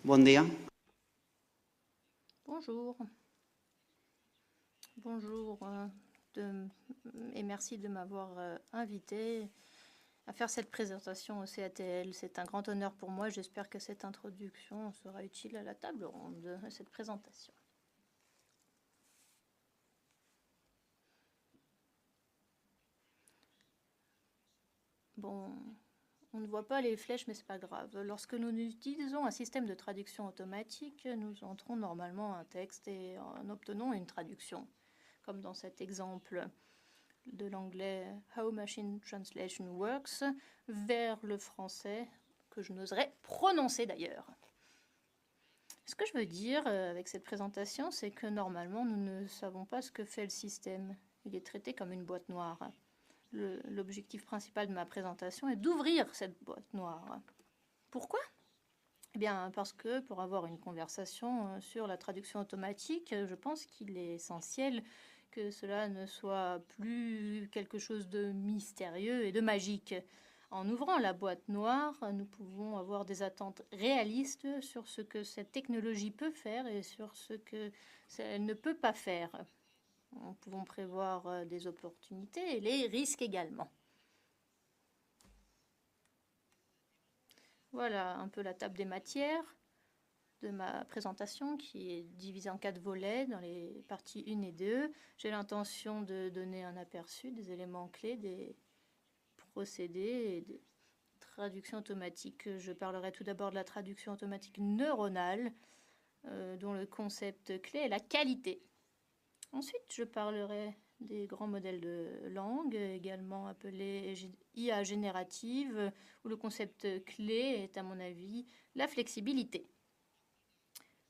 Bon dia. Bonjour. Bonjour et merci de m'avoir invité à faire cette présentation au CATL. C'est un grand honneur pour moi. J'espère que cette introduction sera utile à la table ronde de cette présentation. Bon, on ne voit pas les flèches, mais c'est pas grave. Lorsque nous utilisons un système de traduction automatique, nous entrons normalement un texte et en obtenons une traduction, comme dans cet exemple de l'anglais How Machine Translation Works vers le français, que je n'oserais prononcer d'ailleurs. Ce que je veux dire avec cette présentation, c'est que normalement, nous ne savons pas ce que fait le système. Il est traité comme une boîte noire. L'objectif principal de ma présentation est d'ouvrir cette boîte noire. Pourquoi ? Eh bien, parce que pour avoir une conversation sur la traduction automatique, je pense qu'il est essentiel que cela ne soit plus quelque chose de mystérieux et de magique. En ouvrant la boîte noire, nous pouvons avoir des attentes réalistes sur ce que cette technologie peut faire et sur ce qu'elle ne peut pas faire. Nous pouvons prévoir des opportunités et les risques également. Voilà un peu la table des matières de ma présentation qui est divisée en 4 volets dans les parties 1 et 2. J'ai l'intention de donner un aperçu des éléments clés, des procédés et des traductions automatiques. Je parlerai tout d'abord de la traduction automatique neuronale, dont le concept clé est la qualité. Ensuite, je parlerai des grands modèles de langue, également appelés IA générative, où le concept clé est, à mon avis, la flexibilité.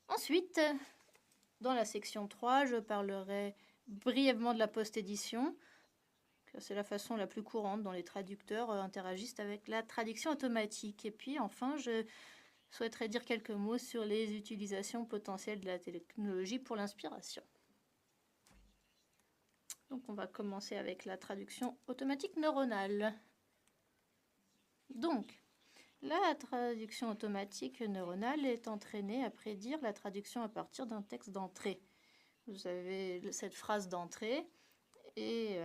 Ensuite, dans la section 3, je parlerai brièvement de la post-édition. C'est la façon la plus courante dont les traducteurs interagissent avec la traduction automatique. Et puis enfin, je souhaiterais dire quelques mots sur les utilisations potentielles de la technologie pour l'inspiration. Donc on va commencer avec la traduction automatique neuronale. Donc, la traduction automatique neuronale est entraînée à prédire la traduction à partir d'un texte d'entrée. Vous avez cette phrase d'entrée et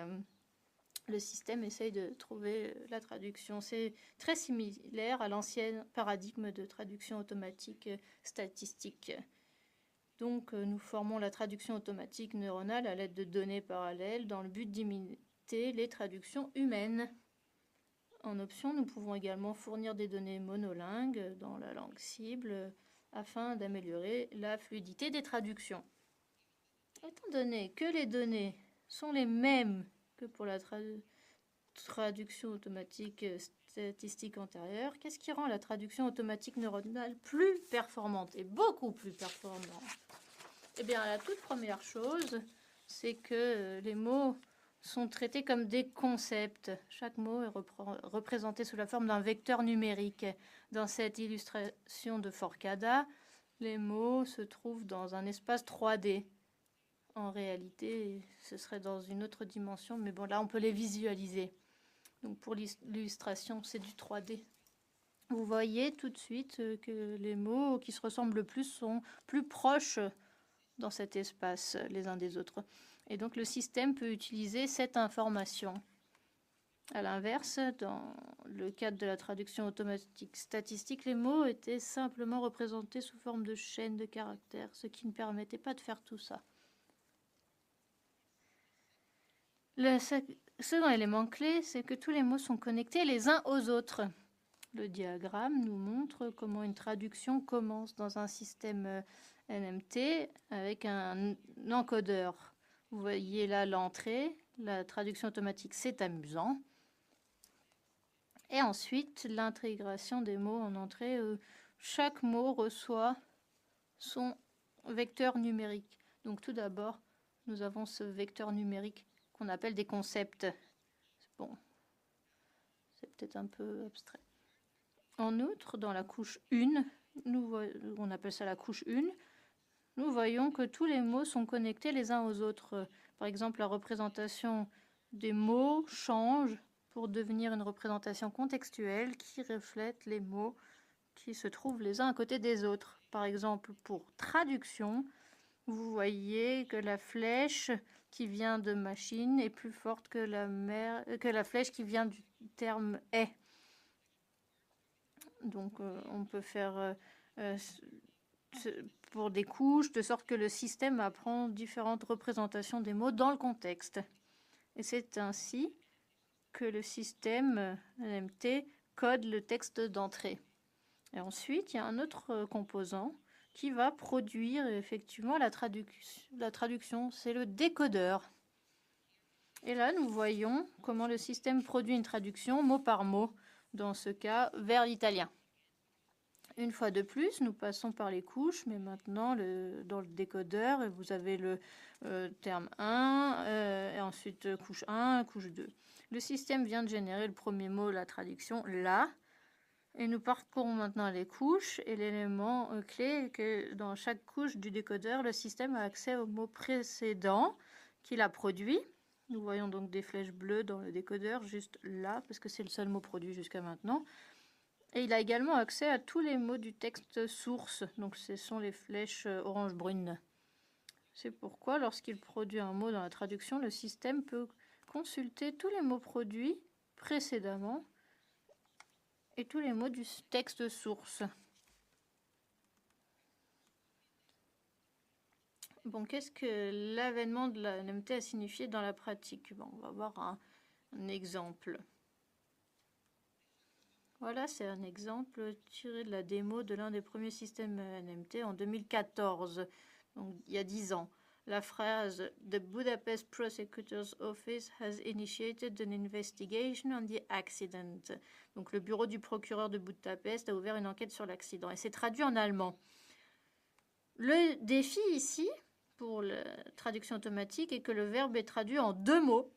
le système essaye de trouver la traduction. C'est très similaire à l'ancien paradigme de traduction automatique statistique. Donc nous formons la traduction automatique neuronale à l'aide de données parallèles dans le but d'imiter les traductions humaines. En option, nous pouvons également fournir des données monolingues dans la langue cible afin d'améliorer la fluidité des traductions. Étant donné que les données sont les mêmes que pour la traduction automatique statistique antérieure, qu'est-ce qui rend la traduction automatique neuronale plus performante et beaucoup plus performante? Eh bien, la toute première chose, c'est que les mots sont traités comme des concepts. Chaque mot est représenté sous la forme d'un vecteur numérique. Dans cette illustration de Forcada, les mots se trouvent dans un espace 3D. En réalité, ce serait dans une autre dimension, mais bon, là, on peut les visualiser. Donc, pour l'illustration, c'est du 3D. Vous voyez tout de suite que les mots qui se ressemblent le plus sont plus proches dans cet espace les uns des autres. Et donc, le système peut utiliser cette information. À l'inverse, dans le cadre de la traduction automatique statistique, les mots étaient simplement représentés sous forme de chaînes de caractères, ce qui ne permettait pas de faire tout ça. Le second élément clé, c'est que tous les mots sont connectés les uns aux autres. Le diagramme nous montre comment une traduction commence dans un système NMT avec un encodeur. Vous voyez là l'entrée, la traduction automatique, c'est amusant. Et ensuite, l'intégration des mots en entrée. Chaque mot reçoit son vecteur numérique. Donc tout d'abord, nous avons ce vecteur numérique qu'on appelle des concepts. Bon, c'est peut-être un peu abstrait. En outre, dans la couche 1, on appelle ça la couche 1, nous voyons que tous les mots sont connectés les uns aux autres. Par exemple, la représentation des mots change pour devenir une représentation contextuelle qui reflète les mots qui se trouvent les uns à côté des autres. Par exemple, pour traduction, vous voyez que la flèche qui vient de machine est plus forte que la flèche qui vient du terme est. Donc, on peut faire pour des couches, de sorte que le système apprend différentes représentations des mots dans le contexte. Et c'est ainsi que le système NMT code le texte d'entrée. Et ensuite, il y a un autre composant qui va produire effectivement la traduction. C'est le décodeur. Et là, nous voyons comment le système produit une traduction mot par mot, dans ce cas vers l'italien. Une fois de plus, nous passons par les couches, mais maintenant, dans le décodeur, vous avez le terme 1, et ensuite couche 1, couche 2. Le système vient de générer le premier mot, la traduction, là, et nous parcourons maintenant les couches, et l'élément clé est que dans chaque couche du décodeur, le système a accès au mot précédent qu'il a produit. Nous voyons donc des flèches bleues dans le décodeur, juste là, parce que c'est le seul mot produit jusqu'à maintenant. Et il a également accès à tous les mots du texte source, donc ce sont les flèches orange-brune. C'est pourquoi, lorsqu'il produit un mot dans la traduction, le système peut consulter tous les mots produits précédemment et tous les mots du texte source. Bon, qu'est-ce que l'avènement de la NMT a signifié dans la pratique? Bon, on va voir un exemple. Voilà, c'est un exemple tiré de la démo de l'un des premiers systèmes NMT en 2014, donc il y a 10 ans. La phrase « The Budapest Prosecutor's Office has initiated an investigation on the accident ». Donc le bureau du procureur de Budapest a ouvert une enquête sur l'accident et c'est traduit en allemand. Le défi ici, pour la traduction automatique, est que le verbe est traduit en 2 mots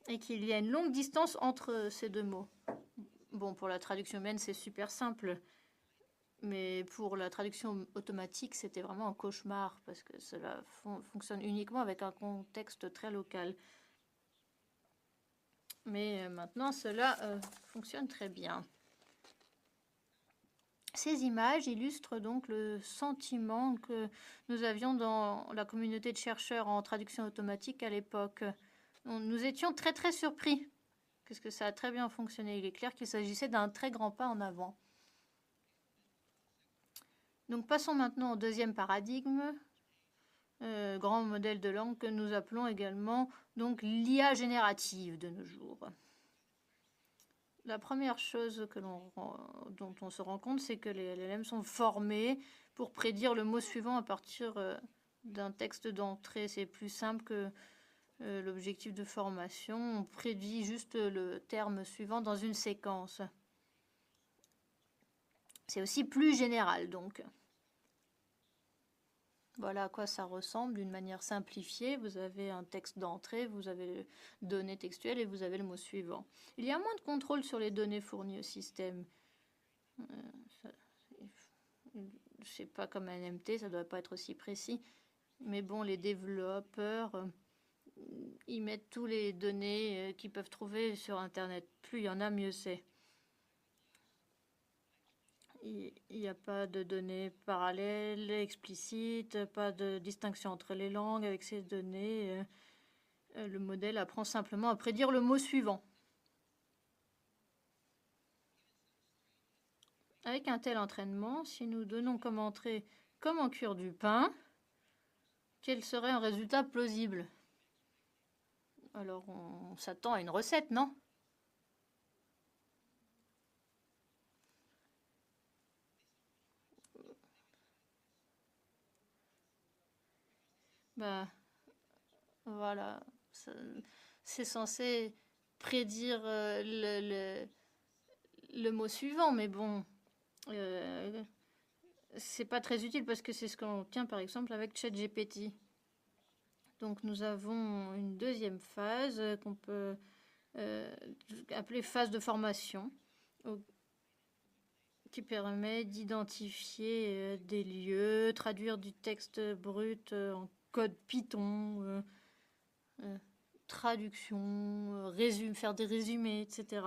et qu'il y a une longue distance entre ces 2 mots. Bon, pour la traduction humaine, c'est super simple. Mais pour la traduction automatique, c'était vraiment un cauchemar parce que cela fonctionne uniquement avec un contexte très local. Mais maintenant, cela fonctionne très bien. Ces images illustrent donc le sentiment que nous avions dans la communauté de chercheurs en traduction automatique à l'époque. Nous étions très très surpris parce que ça a très bien fonctionné. Il est clair qu'il s'agissait d'un très grand pas en avant. Donc passons maintenant au deuxième paradigme, grand modèle de langue que nous appelons également donc l'IA générative de nos jours. La première chose dont on se rend compte, c'est que les LLM sont formés pour prédire le mot suivant à partir d'un texte d'entrée. C'est plus simple que l'objectif de formation. On prédit juste le terme suivant dans une séquence. C'est aussi plus général, donc. Voilà à quoi ça ressemble d'une manière simplifiée. Vous avez un texte d'entrée, vous avez données textuelles et vous avez le mot suivant. Il y a moins de contrôle sur les données fournies au système. C'est pas comme un NMT, ça ne doit pas être aussi précis. Mais bon, les développeurs, ils mettent toutes les données qu'ils peuvent trouver sur Internet. Plus il y en a, mieux c'est. Il n'y a pas de données parallèles, explicites, pas de distinction entre les langues avec ces données. Le modèle apprend simplement à prédire le mot suivant. Avec un tel entraînement, si nous donnons comme entrée « comment cuire du pain », quel serait un résultat plausible? Alors on s'attend à une recette, non? Bah, voilà. C'est censé prédire le mot suivant, mais bon, c'est pas très utile parce que c'est ce qu'on obtient par exemple avec ChatGPT. Donc nous avons une deuxième phase qu'on peut appeler phase de formation, qui permet d'identifier des lieux, traduire du texte brut en code Python, traduction, faire des résumés, etc.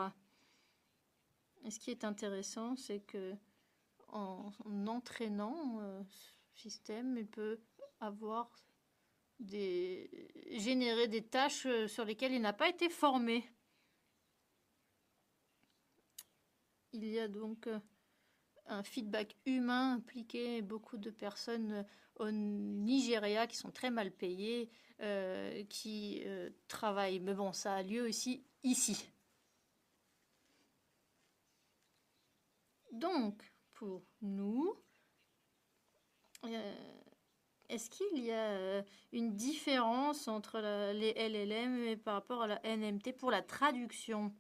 Et ce qui est intéressant, c'est que en entraînant ce système, il peut générer des tâches sur lesquelles il n'a pas été formé. Il y a donc un feedback humain impliqué, beaucoup de personnes au Nigeria qui sont très mal payées, qui travaillent. Mais bon, ça a lieu aussi ici. Donc, pour nous, est-ce qu'il y a une différence entre les LLM et par rapport à la NMT pour la traduction?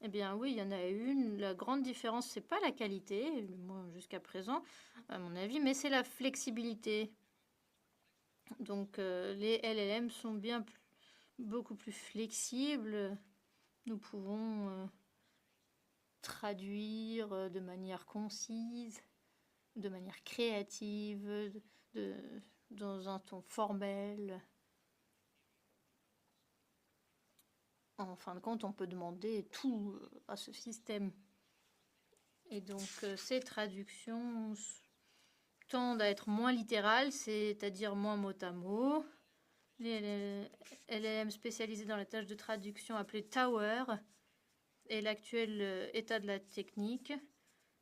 Eh bien oui, il y en a une. La grande différence, c'est pas la qualité, moi jusqu'à présent, à mon avis, mais c'est la flexibilité. Donc les LLM sont beaucoup plus flexibles. Nous pouvons traduire de manière concise, de manière créative, dans un ton formel. En fin de compte, on peut demander tout à ce système. Et donc, ces traductions tendent à être moins littérales, c'est-à-dire moins mot à mot. Les LLM spécialisés dans la tâche de traduction appelée Tower est l'actuel état de la technique.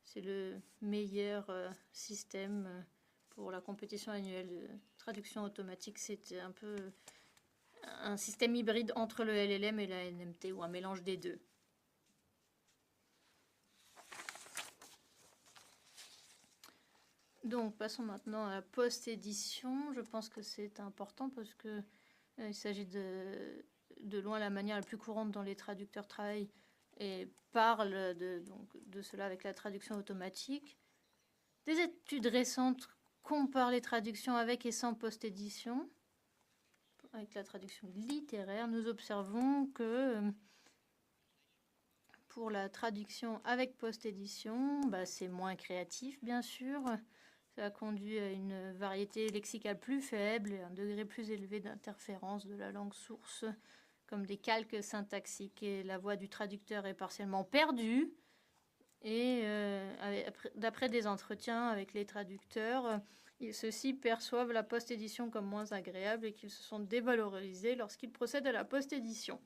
C'est le meilleur système pour la compétition annuelle de traduction automatique. C'est un peu un système hybride entre le LLM et la NMT, ou un mélange des deux. Donc, passons maintenant à la post-édition. Je pense que c'est important parce que il s'agit de loin la manière la plus courante dont les traducteurs travaillent et parlent de cela avec la traduction automatique. Des études récentes comparent les traductions avec et sans post-édition. Avec la traduction littéraire, nous observons que pour la traduction avec post-édition, c'est moins créatif, bien sûr. Ça conduit à une variété lexicale plus faible et un degré plus élevé d'interférence de la langue source, comme des calques syntaxiques, et la voix du traducteur est partiellement perdue. Et d'après des entretiens avec les traducteurs, ceux-ci perçoivent la post-édition comme moins agréable et qu'ils se sont dévalorisés lorsqu'ils procèdent à la post-édition.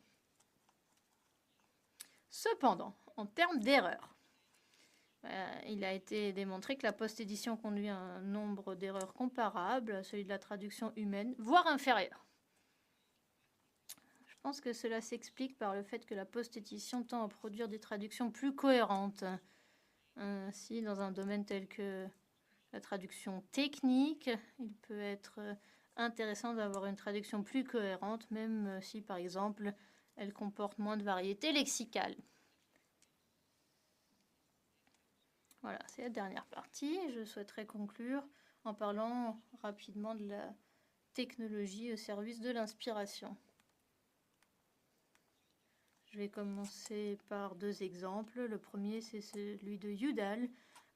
Cependant, en termes d'erreurs, il a été démontré que la post-édition conduit à un nombre d'erreurs comparable à celui de la traduction humaine, voire inférieur. Je pense que cela s'explique par le fait que la post-édition tend à produire des traductions plus cohérentes. Ainsi, dans un domaine tel que la traduction technique, il peut être intéressant d'avoir une traduction plus cohérente, même si, par exemple, elle comporte moins de variétés lexicales. Voilà, c'est la dernière partie. Je souhaiterais conclure en parlant rapidement de la technologie au service de l'inspiration. Je vais commencer par deux exemples. Le premier, c'est celui de Udall,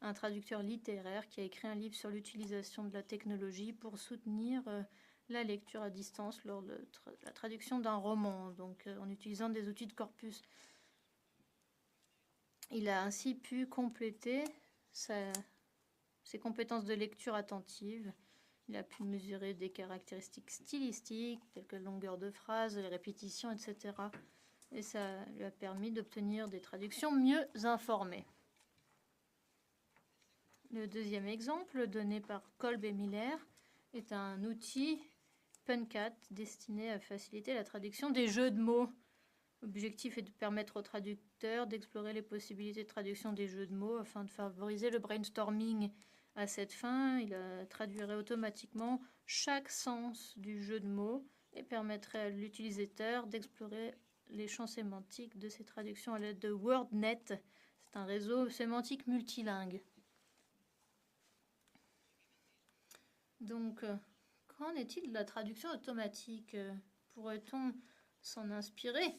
un traducteur littéraire qui a écrit un livre sur l'utilisation de la technologie pour soutenir la lecture à distance lors de la traduction d'un roman, donc en utilisant des outils de corpus. Il a ainsi pu compléter ses compétences de lecture attentive. Il a pu mesurer des caractéristiques stylistiques, telles que longueur de phrase, les répétitions, etc. Et ça lui a permis d'obtenir des traductions mieux informées. Le deuxième exemple, donné par Kolb et Miller, est un outil Puncat destiné à faciliter la traduction des jeux de mots. L'objectif est de permettre aux traducteurs d'explorer les possibilités de traduction des jeux de mots afin de favoriser le brainstorming. À cette fin, il traduirait automatiquement chaque sens du jeu de mots et permettrait à l'utilisateur d'explorer les champs sémantiques de ces traductions à l'aide de WordNet. C'est un réseau sémantique multilingue. Donc, qu'en est-il de la traduction automatique? Pourrait-on s'en inspirer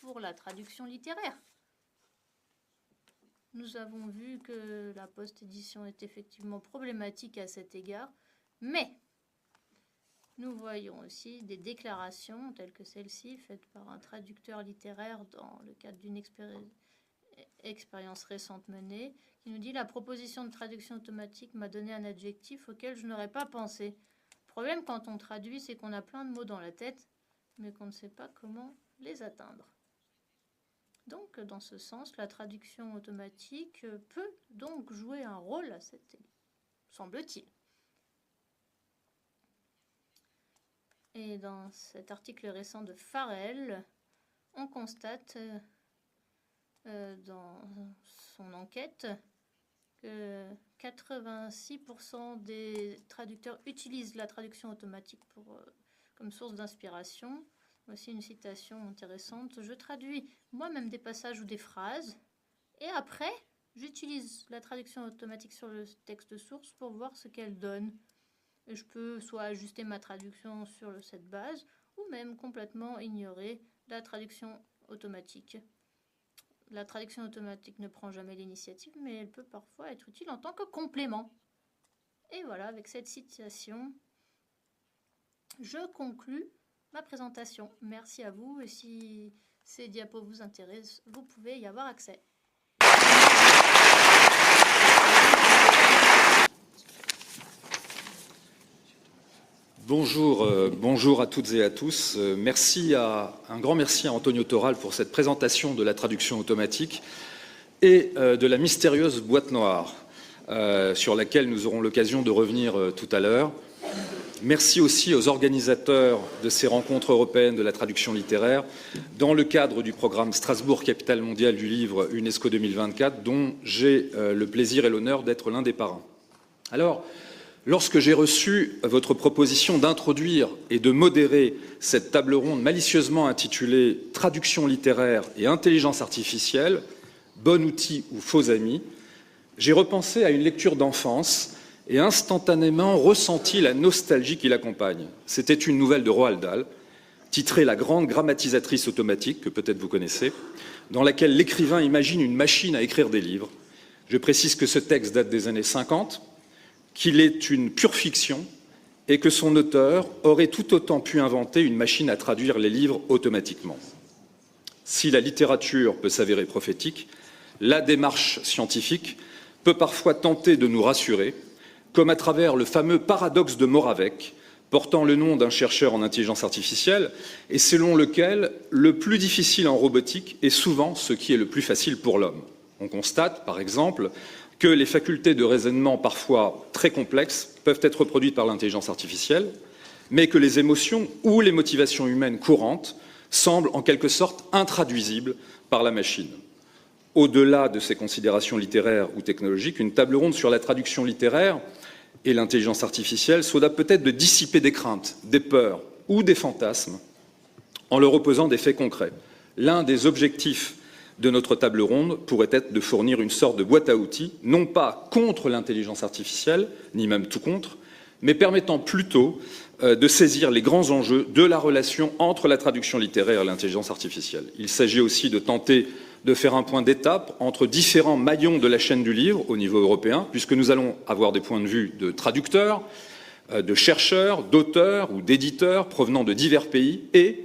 pour la traduction littéraire? Nous avons vu que la post-édition est effectivement problématique à cet égard, mais nous voyons aussi des déclarations telles que celle-ci, faites par un traducteur littéraire dans le cadre d'une expérience récente menée, qui nous dit « La proposition de traduction automatique m'a donné un adjectif auquel je n'aurais pas pensé. Le problème quand on traduit, c'est qu'on a plein de mots dans la tête, mais qu'on ne sait pas comment les atteindre. » Donc, dans ce sens, la traduction automatique peut donc jouer un rôle à cette époque, semble-t-il. Et dans cet article récent de Farrell, on constate dans son enquête que 86% des traducteurs utilisent la traduction automatique comme source d'inspiration. Voici une citation intéressante. « Je traduis moi-même des passages ou des phrases et après, j'utilise la traduction automatique sur le texte source pour voir ce qu'elle donne. Et je peux soit ajuster ma traduction sur cette base ou même complètement ignorer la traduction automatique. La traduction automatique ne prend jamais l'initiative, mais elle peut parfois être utile en tant que complément. » Et voilà, avec cette citation, je conclus ma présentation. Merci à vous et si ces diapos vous intéressent, vous pouvez y avoir accès. Bonjour à toutes et à tous. Un grand merci à Antonio Toral pour cette présentation de la traduction automatique et de la mystérieuse boîte noire sur laquelle nous aurons l'occasion de revenir tout à l'heure. Merci aussi aux organisateurs de ces rencontres européennes de la traduction littéraire dans le cadre du programme Strasbourg, capitale mondiale du livre UNESCO 2024, dont j'ai le plaisir et l'honneur d'être l'un des parrains. Alors, lorsque j'ai reçu votre proposition d'introduire et de modérer cette table ronde malicieusement intitulée « Traduction littéraire et intelligence artificielle, bon outil ou faux ami », j'ai repensé à une lecture d'enfance et instantanément ressenti la nostalgie qui l'accompagne. C'était une nouvelle de Roald Dahl, titrée « La grande grammatisatrice automatique », que peut-être vous connaissez, dans laquelle l'écrivain imagine une machine à écrire des livres. Je précise que ce texte date des années 50, qu'il est une pure fiction et que son auteur aurait tout autant pu inventer une machine à traduire les livres automatiquement. Si la littérature peut s'avérer prophétique, la démarche scientifique peut parfois tenter de nous rassurer, comme à travers le fameux paradoxe de Moravec, portant le nom d'un chercheur en intelligence artificielle, et selon lequel le plus difficile en robotique est souvent ce qui est le plus facile pour l'homme. On constate, par exemple, que les facultés de raisonnement parfois très complexes peuvent être reproduites par l'intelligence artificielle, mais que les émotions ou les motivations humaines courantes semblent en quelque sorte intraduisibles par la machine. Au-delà de ces considérations littéraires ou technologiques, une table ronde sur la traduction littéraire et l'intelligence artificielle souhaite peut-être de dissiper des craintes, des peurs ou des fantasmes en leur opposant des faits concrets. L'un des objectifs de notre table ronde pourrait être de fournir une sorte de boîte à outils, non pas contre l'intelligence artificielle, ni même tout contre, mais permettant plutôt de saisir les grands enjeux de la relation entre la traduction littéraire et l'intelligence artificielle. Il s'agit aussi de tenter de faire un point d'étape entre différents maillons de la chaîne du livre au niveau européen, puisque nous allons avoir des points de vue de traducteurs, de chercheurs, d'auteurs ou d'éditeurs provenant de divers pays et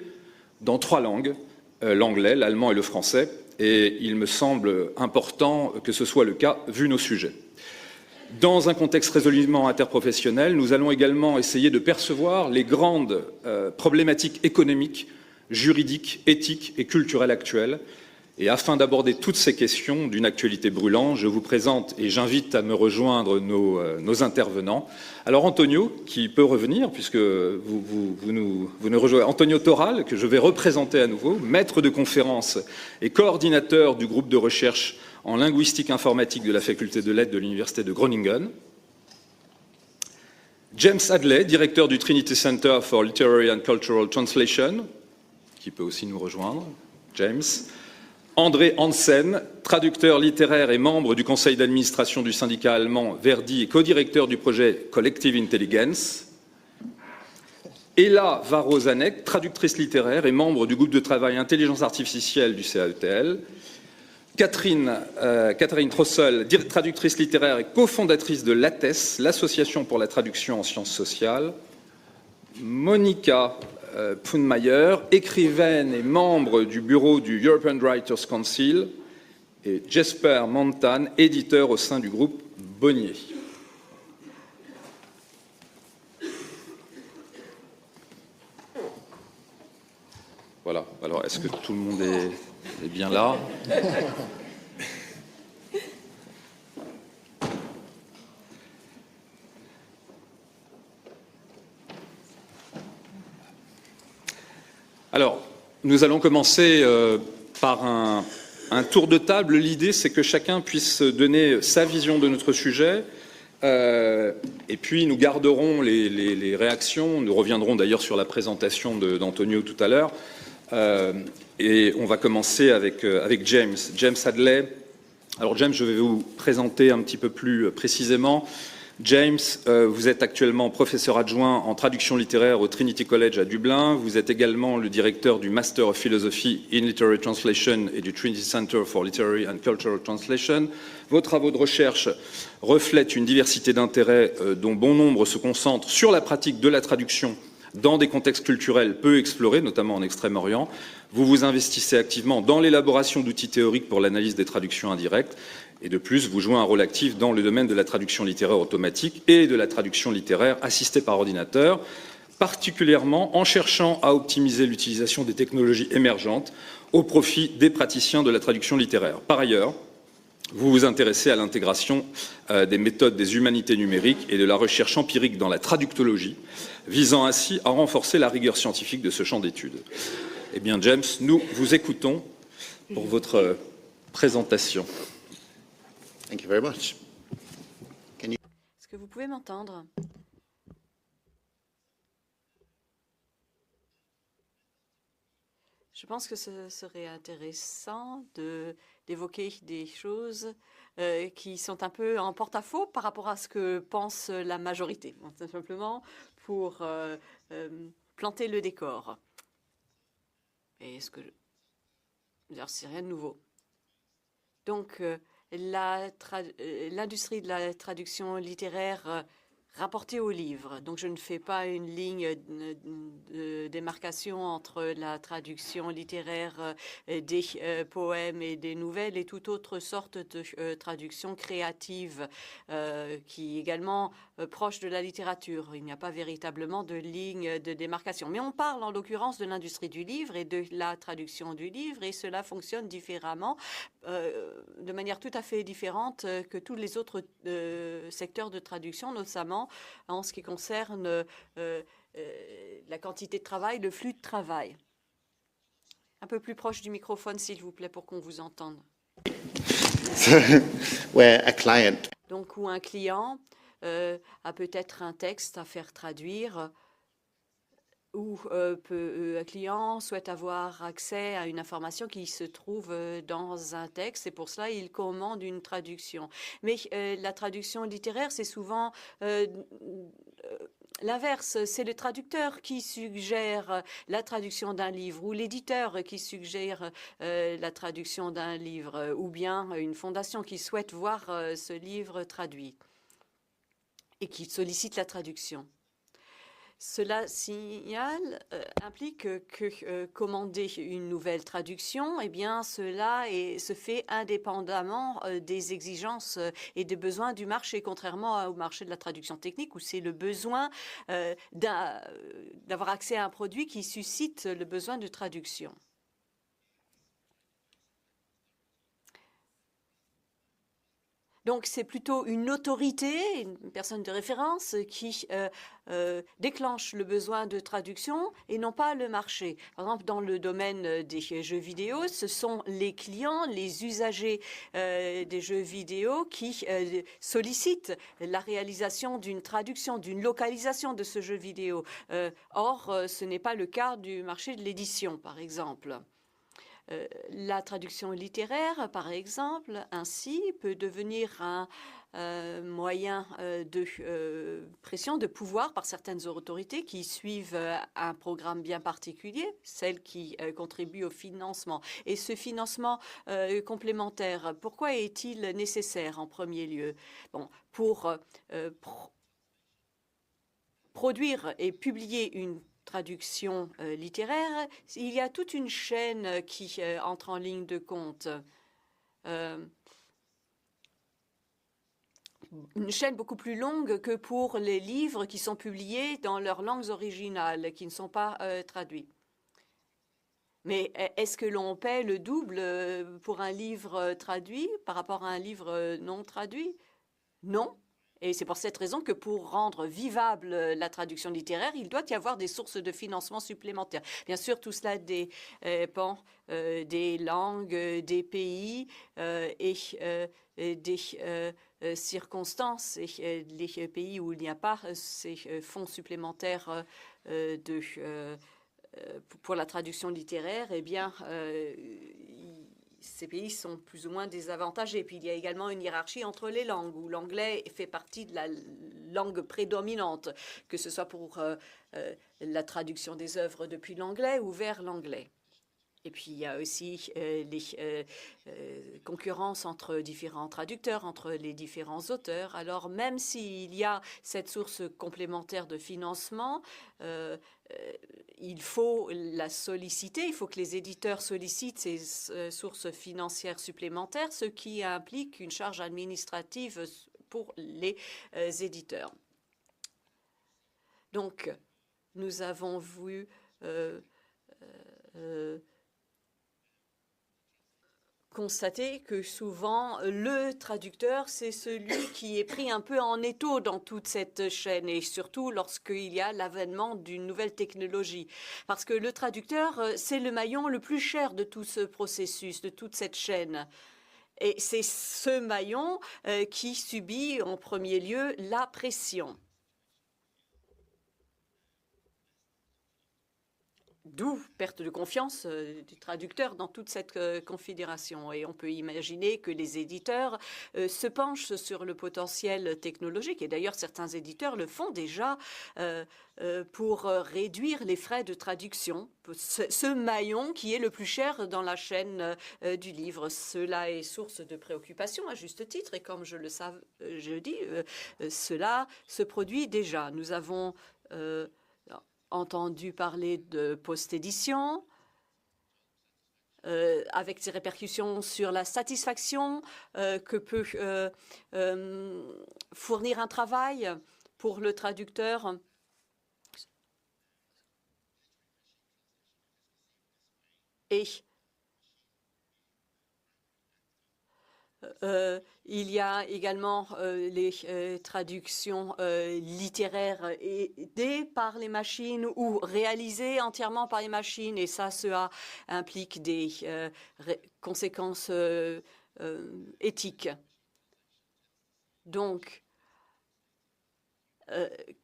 dans 3 langues, l'anglais, l'allemand et le français, et il me semble important que ce soit le cas vu nos sujets. Dans un contexte résolument interprofessionnel, nous allons également essayer de percevoir les grandes problématiques économiques, juridiques, éthiques et culturelles actuelles. Et afin d'aborder toutes ces questions d'une actualité brûlante, je vous présente et j'invite à me rejoindre nos intervenants. Alors Antonio, qui peut revenir, puisque vous nous rejoignez, Antonio Toral, que je vais représenter à nouveau, maître de conférence et coordinateur du groupe de recherche en linguistique informatique de la faculté de lettres de l'université de Groningen. James Hadley, directeur du Trinity Center for Literary and Cultural Translation, qui peut aussi nous rejoindre. James. André Hansen, traducteur littéraire et membre du conseil d'administration du syndicat allemand Verdi et co-directeur du projet Collective Intelligence. Ella Varro-Zanek, traductrice littéraire et membre du groupe de travail Intelligence artificielle du CAETL. Catherine Trossel, traductrice littéraire et cofondatrice de l'ATES, l'Association pour la traduction en sciences sociales. Monica Pfundmeyer, écrivaine et membre du bureau du European Writers' Council, et Jesper Montan, éditeur au sein du groupe Bonnier. Voilà, alors est-ce que tout le monde est bien là? Alors, nous allons commencer par un tour de table. L'idée, c'est que chacun puisse donner sa vision de notre sujet. Et puis, nous garderons les réactions. Nous reviendrons d'ailleurs sur la présentation d'Antonio tout à l'heure. Et on va commencer avec James. James Hadley. Alors, James, je vais vous présenter un petit peu plus précisément. James, vous êtes actuellement professeur adjoint en traduction littéraire au Trinity College à Dublin. Vous êtes également le directeur du Master of Philosophy in Literary Translation et du Trinity Center for Literary and Cultural Translation. Vos travaux de recherche reflètent une diversité d'intérêts dont bon nombre se concentrent sur la pratique de la traduction dans des contextes culturels peu explorés, notamment en Extrême-Orient. Vous vous investissez activement dans l'élaboration d'outils théoriques pour l'analyse des traductions indirectes. Et de plus, vous jouez un rôle actif dans le domaine de la traduction littéraire automatique et de la traduction littéraire assistée par ordinateur, particulièrement en cherchant à optimiser l'utilisation des technologies émergentes au profit des praticiens de la traduction littéraire. Par ailleurs, vous vous intéressez à l'intégration des méthodes des humanités numériques et de la recherche empirique dans la traductologie, visant ainsi à renforcer la rigueur scientifique de ce champ d'études. Eh bien, James, nous vous écoutons pour votre présentation. Thank you very much. Est-ce que vous pouvez m'entendre? Je pense que ce serait intéressant d'évoquer des choses qui sont un peu en porte-à-faux par rapport à ce que pense la majorité. Bon, tout simplement pour planter le décor. Et ce que c'est rien de nouveau. Donc, l'industrie de la traduction littéraire rapportée au livre. Donc, je ne fais pas une ligne de démarcation entre la traduction littéraire des poèmes et des nouvelles et toute autre sorte de traduction créative qui est également proche de la littérature. Il n'y a pas véritablement de ligne de démarcation. Mais on parle en l'occurrence de l'industrie du livre et de la traduction du livre et cela fonctionne différemment, de manière tout à fait différente que tous les autres secteurs de traduction, notamment en ce qui concerne la quantité de travail, le flux de travail. Un peu plus proche du microphone, s'il vous plaît, pour qu'on vous entende. Where a client Donc, où un client a peut-être un texte à faire traduire, ou un client souhaite avoir accès à une information qui se trouve dans un texte et pour cela, il commande une traduction. Mais la traduction littéraire, c'est souvent l'inverse. C'est le traducteur qui suggère la traduction d'un livre ou l'éditeur qui suggère la traduction d'un livre ou bien une fondation qui souhaite voir ce livre traduit et qui sollicite la traduction. Cela implique que commander une nouvelle traduction, eh bien, cela se fait indépendamment des exigences et des besoins du marché, contrairement au marché de la traduction technique où c'est le besoin d'avoir accès à un produit qui suscite le besoin de traduction. Donc, c'est plutôt une autorité, une personne de référence qui déclenche le besoin de traduction et non pas le marché. Par exemple, dans le domaine des jeux vidéo, ce sont les clients, les usagers des jeux vidéo qui sollicitent la réalisation d'une traduction, d'une localisation de ce jeu vidéo. Or, ce n'est pas le cas du marché de l'édition, par exemple. La traduction littéraire, par exemple, ainsi, peut devenir un moyen de pression, de pouvoir par certaines autorités qui suivent un programme bien particulier, celles qui contribuent au financement. Et ce financement complémentaire, pourquoi est-il nécessaire en premier lieu? Bon, pour produire et publier une traduction littéraire, il y a toute une chaîne qui entre en ligne de compte. une chaîne beaucoup plus longue que pour les livres qui sont publiés dans leurs langues originales, qui ne sont pas traduits. Mais est-ce que l'on paie le double pour un livre traduit par rapport à un livre non traduit? Non. Et c'est pour cette raison que pour rendre vivable la traduction littéraire, il doit y avoir des sources de financement supplémentaires. Bien sûr, tout cela dépend des langues, des pays et des circonstances. Et les pays où il n'y a pas ces fonds supplémentaires pour la traduction littéraire, eh bien, ces pays sont plus ou moins désavantagés. Puis il y a également une hiérarchie entre les langues, où l'anglais fait partie de la langue prédominante, que ce soit pour la traduction des œuvres depuis l'anglais ou vers l'anglais. Et puis, il y a aussi les concurrences entre différents traducteurs, entre les différents auteurs. Alors, même s'il y a cette source complémentaire de financement, il faut la solliciter. Il faut que les éditeurs sollicitent ces sources financières supplémentaires, ce qui implique une charge administrative pour les éditeurs. Donc, nous avons vu constater que souvent, le traducteur, c'est celui qui est pris un peu en étau dans toute cette chaîne, et surtout lorsqu'il y a l'avènement d'une nouvelle technologie. Parce que le traducteur, c'est le maillon le plus cher de tout ce processus, de toute cette chaîne. Et c'est ce maillon qui subit en premier lieu la pression. D'où perte de confiance du traducteur dans toute cette configuration. Et on peut imaginer que les éditeurs se penchent sur le potentiel technologique. Et d'ailleurs, certains éditeurs le font déjà pour réduire les frais de traduction. Ce maillon qui est le plus cher dans la chaîne du livre. Cela est source de préoccupation à juste titre. Et comme je dis, cela se produit déjà. Nous avons entendu parler de post-édition, avec ses répercussions sur la satisfaction que peut fournir un travail pour le traducteur. Et il y a également les traductions littéraires aidées par les machines ou réalisées entièrement par les machines, et ça implique des conséquences éthiques. Donc,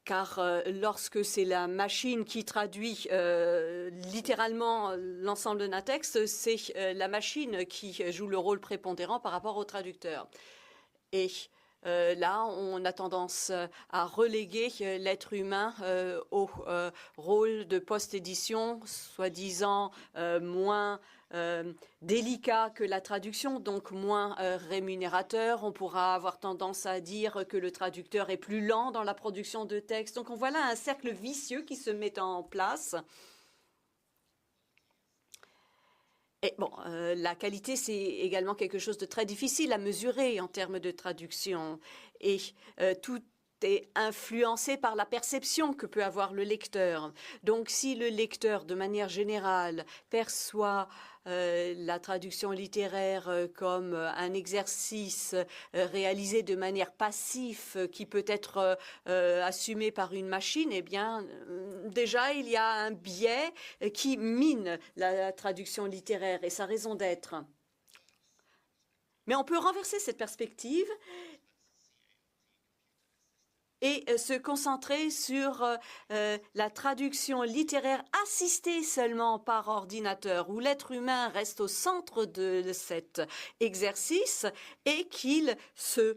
car lorsque c'est la machine qui traduit littéralement l'ensemble d'un texte, c'est la machine qui joue le rôle prépondérant par rapport au traducteur. Et là, on a tendance à reléguer l'être humain au rôle de post-édition, soi-disant moins délicat que la traduction, donc moins rémunérateur. On pourra avoir tendance à dire que le traducteur est plus lent dans la production de textes. Donc on voit là un cercle vicieux qui se met en place. Et bon, la qualité, c'est également quelque chose de très difficile à mesurer en termes de traduction. Et tout est influencé par la perception que peut avoir le lecteur. Donc, si le lecteur, de manière générale, perçoit la traduction littéraire comme un exercice réalisé de manière passive qui peut être assumé par une machine, eh bien, déjà, il y a un biais qui mine la traduction littéraire et sa raison d'être. Mais on peut renverser cette perspective et se concentrer sur la traduction littéraire assistée seulement par ordinateur, où l'être humain reste au centre de cet exercice et qu'il se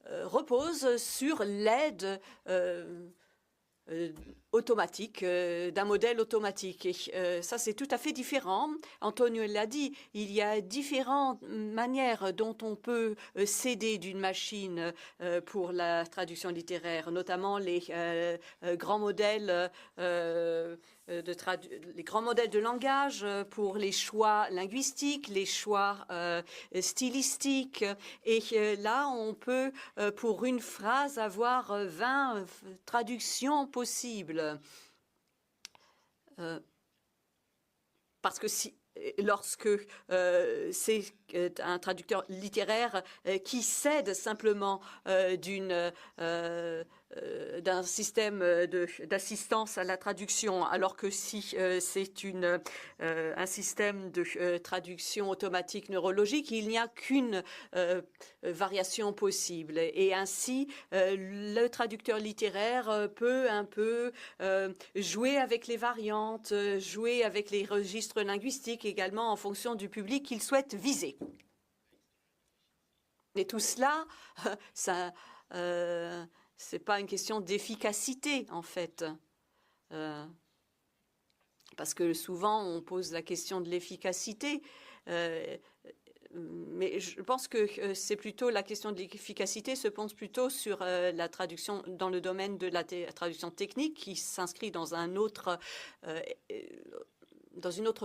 repose sur l'aide automatique, d'un modèle automatique. Et ça, c'est tout à fait différent. Antonio l'a dit, il y a différentes manières dont on peut s'aider d'une machine pour la traduction littéraire, notamment les grands modèles les grands modèles de langage pour les choix linguistiques, les choix stylistiques. Et là, on peut, pour une phrase, avoir 20 traductions possibles. Parce que lorsque c'est un traducteur littéraire qui cède simplement d'un système d'assistance à la traduction, alors que si c'est un système de traduction automatique neurologique, il n'y a qu'une variation possible. Et ainsi, le traducteur littéraire peut un peu jouer avec les variantes, jouer avec les registres linguistiques également en fonction du public qu'il souhaite viser. Et tout cela, ça... c'est pas une question d'efficacité, en fait. Parce que souvent, on pose la question de l'efficacité. Mais je pense que c'est plutôt la question de l'efficacité se pose plutôt sur la traduction dans le domaine de la traduction technique qui s'inscrit dans une autre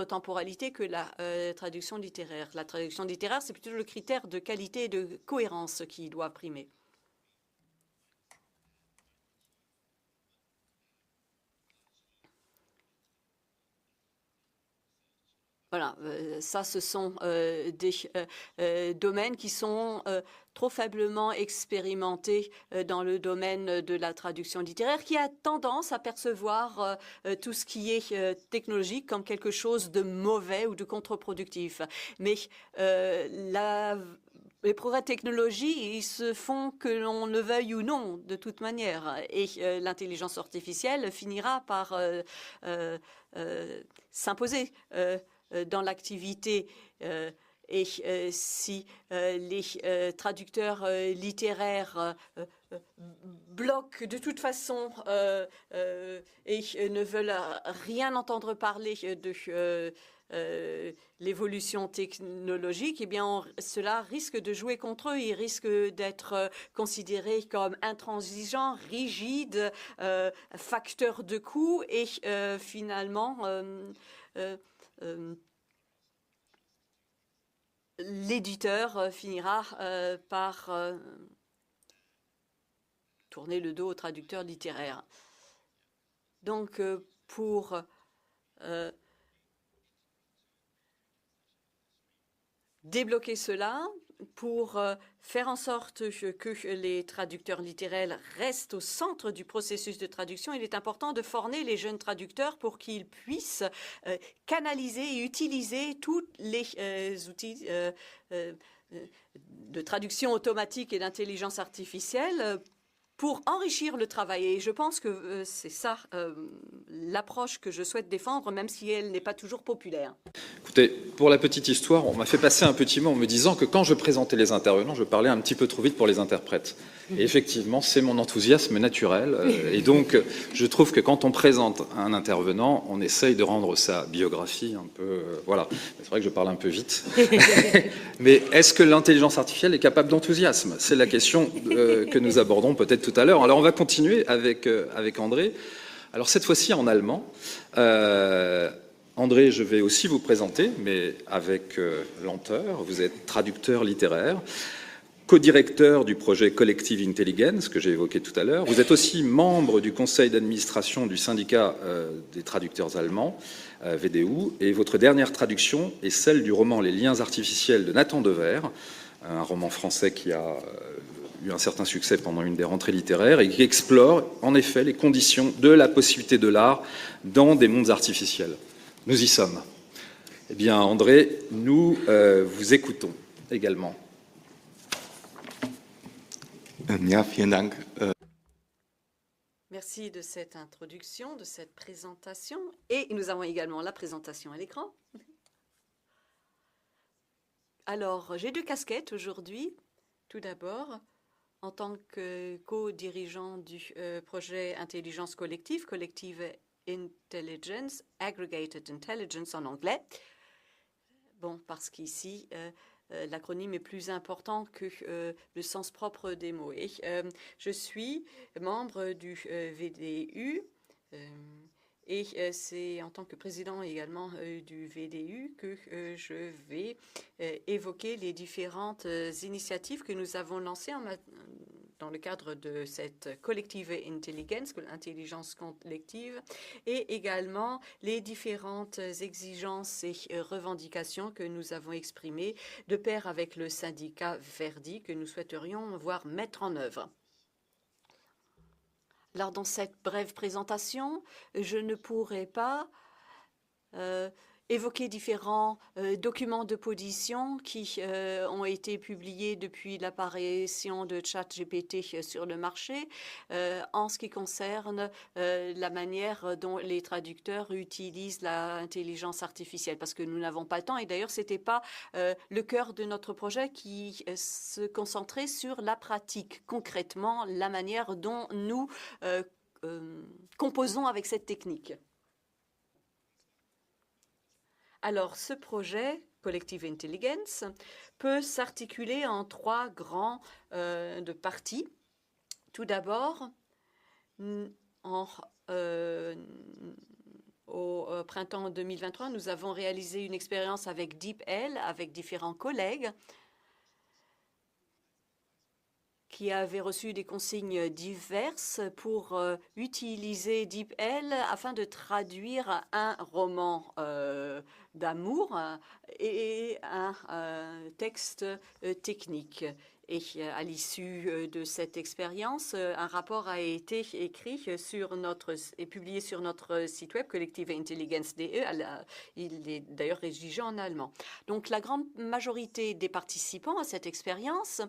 temporalité que la traduction littéraire. La traduction littéraire, c'est plutôt le critère de qualité et de cohérence qui doit primer. Voilà, ça, ce sont des domaines qui sont trop faiblement expérimentés dans le domaine de la traduction littéraire, qui a tendance à percevoir tout ce qui est technologique comme quelque chose de mauvais ou de contre-productif. Mais les progrès technologiques, ils se font que l'on le veuille ou non, de toute manière. Et l'intelligence artificielle finira par s'imposer dans l'activité. Et si les traducteurs littéraires bloquent de toute façon et ne veulent rien entendre parler de l'évolution technologique, eh bien, cela risque de jouer contre eux. Ils risquent d'être considérés comme intransigeants, rigides, facteurs de coût et finalement l'éditeur finira par tourner le dos au traducteur littéraire. Donc, pour débloquer cela, pour faire en sorte que les traducteurs littéraires restent au centre du processus de traduction, il est important de former les jeunes traducteurs pour qu'ils puissent canaliser et utiliser tous les outils de traduction automatique et d'intelligence artificielle pour enrichir le travail. Et je pense que c'est ça l'approche que je souhaite défendre, même si elle n'est pas toujours populaire. Écoutez, pour la petite histoire, on m'a fait passer un petit mot en me disant que quand je présentais les intervenants, je parlais un petit peu trop vite pour les interprètes. Et effectivement, c'est mon enthousiasme naturel. Et donc, je trouve que quand on présente un intervenant, on essaye de rendre sa biographie un peu... voilà, c'est vrai que je parle un peu vite. Mais est-ce que l'intelligence artificielle est capable d'enthousiasme? C'est la question que nous abordons peut-être tout à l'heure. Alors, on va continuer avec André. Alors, cette fois-ci en allemand. André, je vais aussi vous présenter, mais avec lenteur. Vous êtes traducteur littéraire, co-directeur du projet Collective Intelligence, que j'ai évoqué tout à l'heure. Vous êtes aussi membre du conseil d'administration du syndicat des traducteurs allemands, VDU, et votre dernière traduction est celle du roman Les liens artificiels de Nathan Devers, un roman français qui a eu un certain succès pendant une des rentrées littéraires et qui explore en effet les conditions de la possibilité de l'art dans des mondes artificiels. Nous y sommes. Eh bien, André, nous vous écoutons également. Ja, vielen Dank. Merci de cette introduction, de cette présentation. Et nous avons également la présentation à l'écran. Alors, j'ai deux casquettes aujourd'hui. Tout d'abord, En tant que co-dirigeant du projet Intelligence collective, Collective Intelligence, Aggregated Intelligence en anglais. Bon, parce qu'ici, l'acronyme est plus important que le sens propre des mots. Et je suis membre du VDU et c'est en tant que président également du VDU que je vais évoquer les différentes initiatives que nous avons lancées dans le cadre de cette collective intelligence, l'intelligence collective, et également les différentes exigences et revendications que nous avons exprimées de pair avec le syndicat Verdi que nous souhaiterions voir mettre en œuvre. Alors, dans cette brève présentation, je ne pourrai pas évoquer différents documents de position qui ont été publiés depuis l'apparition de ChatGPT sur le marché en ce qui concerne la manière dont les traducteurs utilisent l'intelligence artificielle, parce que nous n'avons pas le temps. Et d'ailleurs, ce n'était pas le cœur de notre projet qui se concentrait sur la pratique, concrètement, la manière dont nous composons avec cette technique. Alors, ce projet, Collective Intelligence, peut s'articuler en trois grands de parties. Tout d'abord, au printemps 2023, nous avons réalisé une expérience avec DeepL, avec différents collègues qui avaient reçu des consignes diverses pour utiliser DeepL afin de traduire un roman d'amour et un texte technique. Et à l'issue de cette expérience, un rapport a été écrit et publié sur notre site web Collective Intelligence DE. Il est d'ailleurs rédigé en allemand. Donc la grande majorité des participants à cette expérience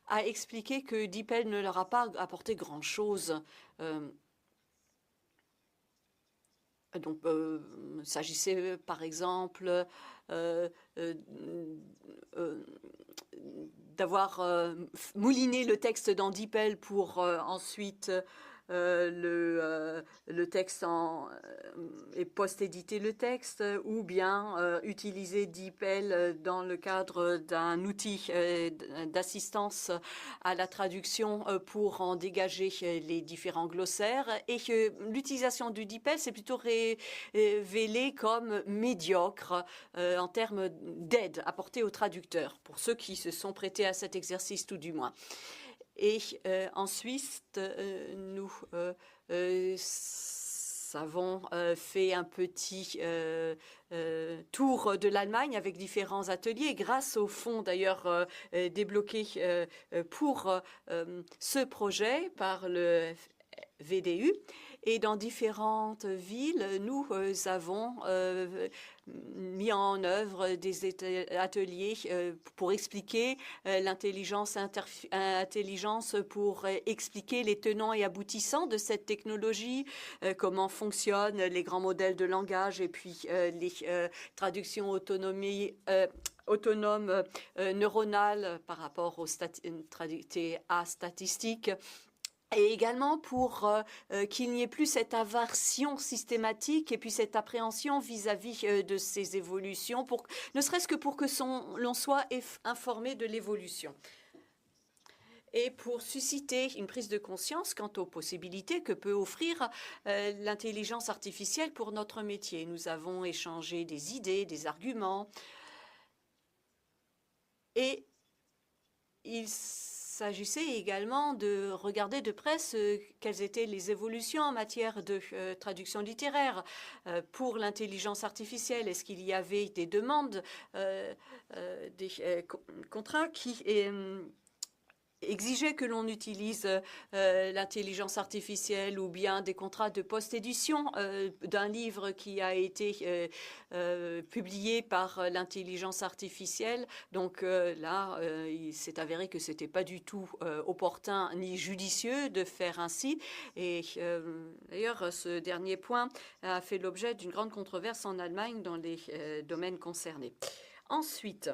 a expliqué que DeepL ne leur a pas apporté grand-chose. Donc, s'agissait par exemple d'avoir mouliné le texte dans DeepL pour ensuite le texte et post-éditer le texte, ou bien utiliser DeepL dans le cadre d'un outil d'assistance à la traduction pour en dégager les différents glossaires, et que l'utilisation du DeepL s'est plutôt révélée comme médiocre en termes d'aide apportée aux traducteurs, pour ceux qui se sont prêtés à cet exercice tout du moins. Et ensuite, nous avons fait un petit tour de l'Allemagne avec différents ateliers, grâce au fonds d'ailleurs débloqué pour ce projet par le VDU. Et dans différentes villes, nous avons mis en œuvre des ateliers pour expliquer l'intelligence pour expliquer les tenants et aboutissants de cette technologie, comment fonctionnent les grands modèles de langage et puis les traductions autonomes neuronales par rapport aux statistiques. Et également pour qu'il n'y ait plus cette aversion systématique et puis cette appréhension vis-à-vis de ces évolutions, ne serait-ce que pour que l'on soit informé de l'évolution. Et pour susciter une prise de conscience quant aux possibilités que peut offrir l'intelligence artificielle pour notre métier. Nous avons échangé des idées, des arguments, et il s'agissait également de regarder de près quelles étaient les évolutions en matière de traduction littéraire pour l'intelligence artificielle. Est-ce qu'il y avait des demandes, des contrats qui exigeaient que l'on utilise l'intelligence artificielle, ou bien des contrats de post-édition d'un livre qui a été publié par l'intelligence artificielle. Donc là, il s'est avéré que ce n'était pas du tout opportun ni judicieux de faire ainsi. Et d'ailleurs, ce dernier point a fait l'objet d'une grande controverse en Allemagne dans les domaines concernés. Ensuite,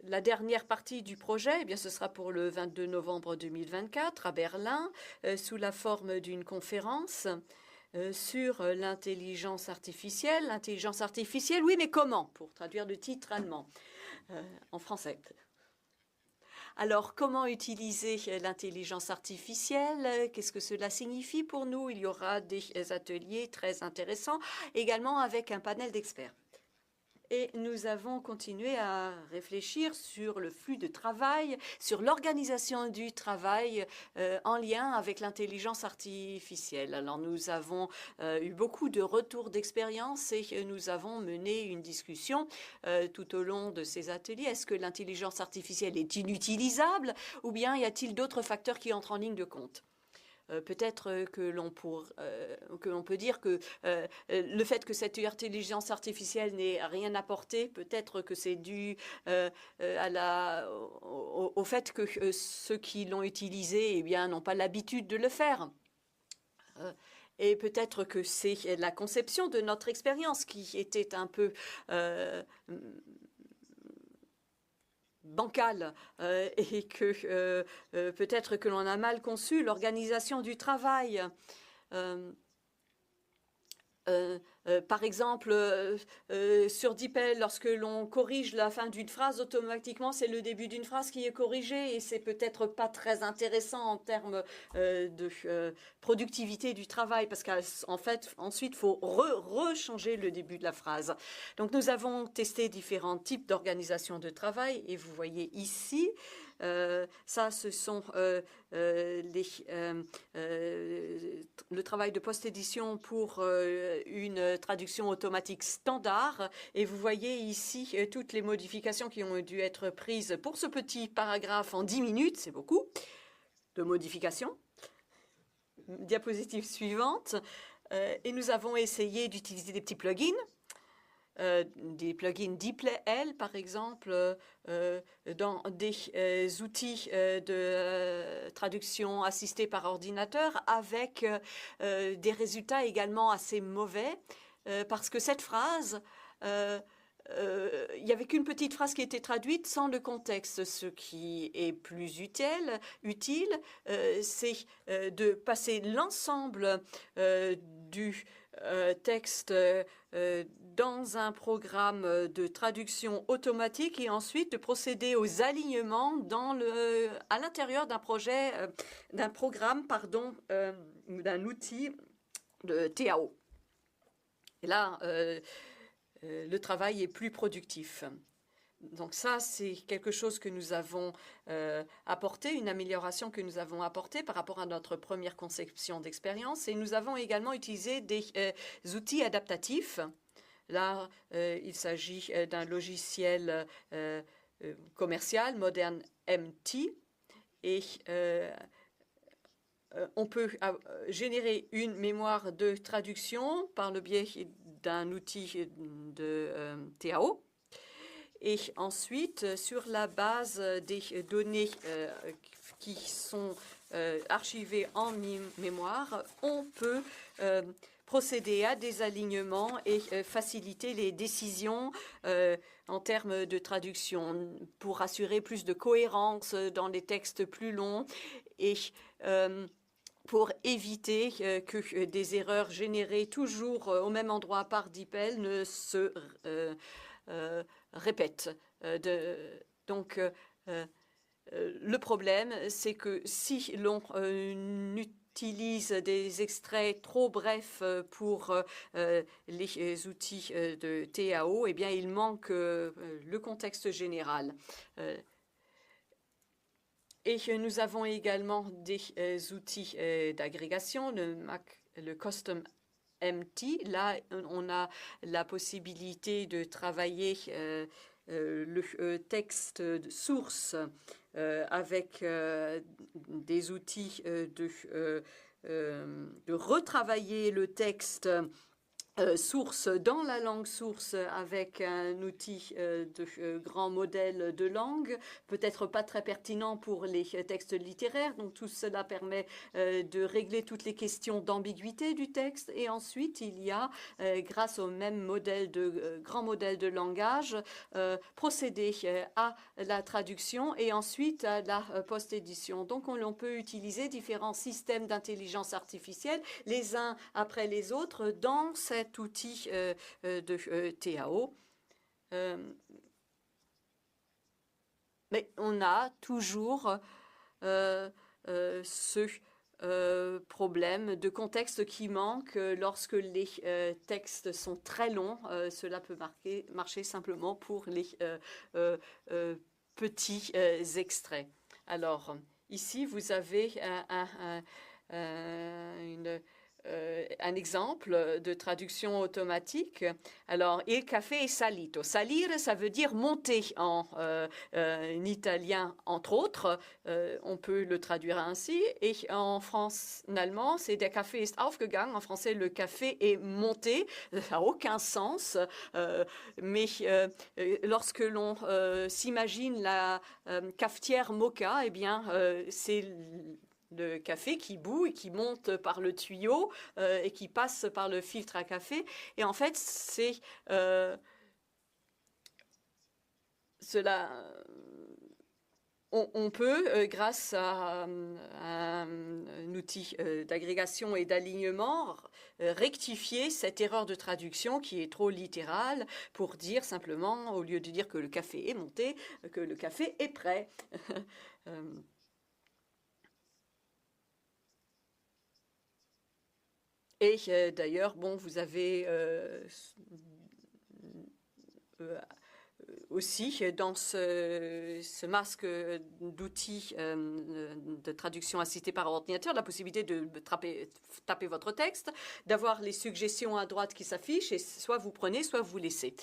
La dernière partie du projet, eh bien, ce sera pour le 22 novembre 2024 à Berlin, sous la forme d'une conférence sur l'intelligence artificielle. L'intelligence artificielle, oui, mais comment? Pour traduire le titre allemand en français. Alors, comment utiliser l'intelligence artificielle? Qu'est-ce que cela signifie pour nous? Il y aura des ateliers très intéressants, également avec un panel d'experts. Et nous avons continué à réfléchir sur le flux de travail, sur l'organisation du travail en lien avec l'intelligence artificielle. Alors nous avons eu beaucoup de retours d'expérience et nous avons mené une discussion tout au long de ces ateliers. Est-ce que l'intelligence artificielle est inutilisable ou bien y a-t-il d'autres facteurs qui entrent en ligne de compte? Peut-être que l'on peut dire que le fait que cette intelligence artificielle n'ait rien apporté, peut-être que c'est dû au fait que ceux qui l'ont utilisé, eh bien, n'ont pas l'habitude de le faire. Et peut-être que c'est la conception de notre expérience qui était un peu bancale et que peut-être que l'on a mal conçu l'organisation du travail. Par exemple, sur DeepL, lorsque l'on corrige la fin d'une phrase, automatiquement, c'est le début d'une phrase qui est corrigé et c'est peut-être pas très intéressant en termes de productivité du travail parce qu'en fait, ensuite, il faut rechanger le début de la phrase. Donc, nous avons testé différents types d'organisation de travail et vous voyez ici, ça, ce sont le travail de post-édition pour une traduction automatique standard. Et vous voyez ici toutes les modifications qui ont dû être prises pour ce petit paragraphe en 10 minutes. C'est beaucoup de modifications. Diapositive suivante. Et nous avons essayé d'utiliser des petits plugins. Des plugins DeepL, par exemple, dans des outils de traduction assistée par ordinateur avec des résultats également assez mauvais parce que cette phrase, il n'y avait qu'une petite phrase qui était traduite sans le contexte. Ce qui est plus utile, c'est de passer l'ensemble du texte dans un programme de traduction automatique et ensuite de procéder aux alignements à l'intérieur d'un projet, d'un programme, d'un outil de TAO. Et là, le travail est plus productif. Donc ça, c'est quelque chose que nous avons apporté, une amélioration que nous avons apportée par rapport à notre première conception d'expérience. Et nous avons également utilisé des outils adaptatifs. Là, il s'agit d'un logiciel commercial, Modern MT. Et on peut générer une mémoire de traduction par le biais d'un outil de TAO. Et ensuite, sur la base des données qui sont archivées en mémoire, on peut procéder à des alignements et faciliter les décisions en termes de traduction pour assurer plus de cohérence dans les textes plus longs et pour éviter que des erreurs générées toujours au même endroit par DeepL ne se répètent. Donc, le problème, c'est que si l'on utilise des extraits trop brefs pour les outils de TAO, eh bien, il manque le contexte général. Et nous avons également des outils d'agrégation, le Custom MT. Là, on a la possibilité de travailler le texte de source avec des outils de retravailler le texte source dans la langue source avec un outil de grand modèle de langue, peut-être pas très pertinent pour les textes littéraires. Donc tout cela permet de régler toutes les questions d'ambiguïté du texte. Et ensuite, il y a, grâce au même modèle de grand modèle de langage, procéder à la traduction et ensuite à la post-édition. Donc on peut utiliser différents systèmes d'intelligence artificielle, les uns après les autres, dans cet outil de TAO. Mais on a toujours ce problème de contexte qui manque lorsque les textes sont très longs. Cela peut marcher simplement pour les petits extraits. Alors, ici, vous avez un exemple de traduction automatique. Alors, il café est salito. Salire, ça veut dire monter en italien, entre autres. On peut le traduire ainsi. Et en allemand, c'est der Kaffee ist aufgegangen. En français, le café est monté. Ça n'a aucun sens. Mais lorsque l'on s'imagine la cafetière moka, eh bien, c'est le café qui bout et qui monte par le tuyau et qui passe par le filtre à café. Et en fait, c'est cela. On peut, grâce à un outil d'agrégation et d'alignement, rectifier cette erreur de traduction qui est trop littérale pour dire simplement, au lieu de dire que le café est monté, que le café est prêt. Et d'ailleurs, bon, vous avez aussi dans ce masque d'outils de traduction assistée par ordinateur la possibilité de taper votre texte, d'avoir les suggestions à droite qui s'affichent et soit vous prenez, soit vous laissez.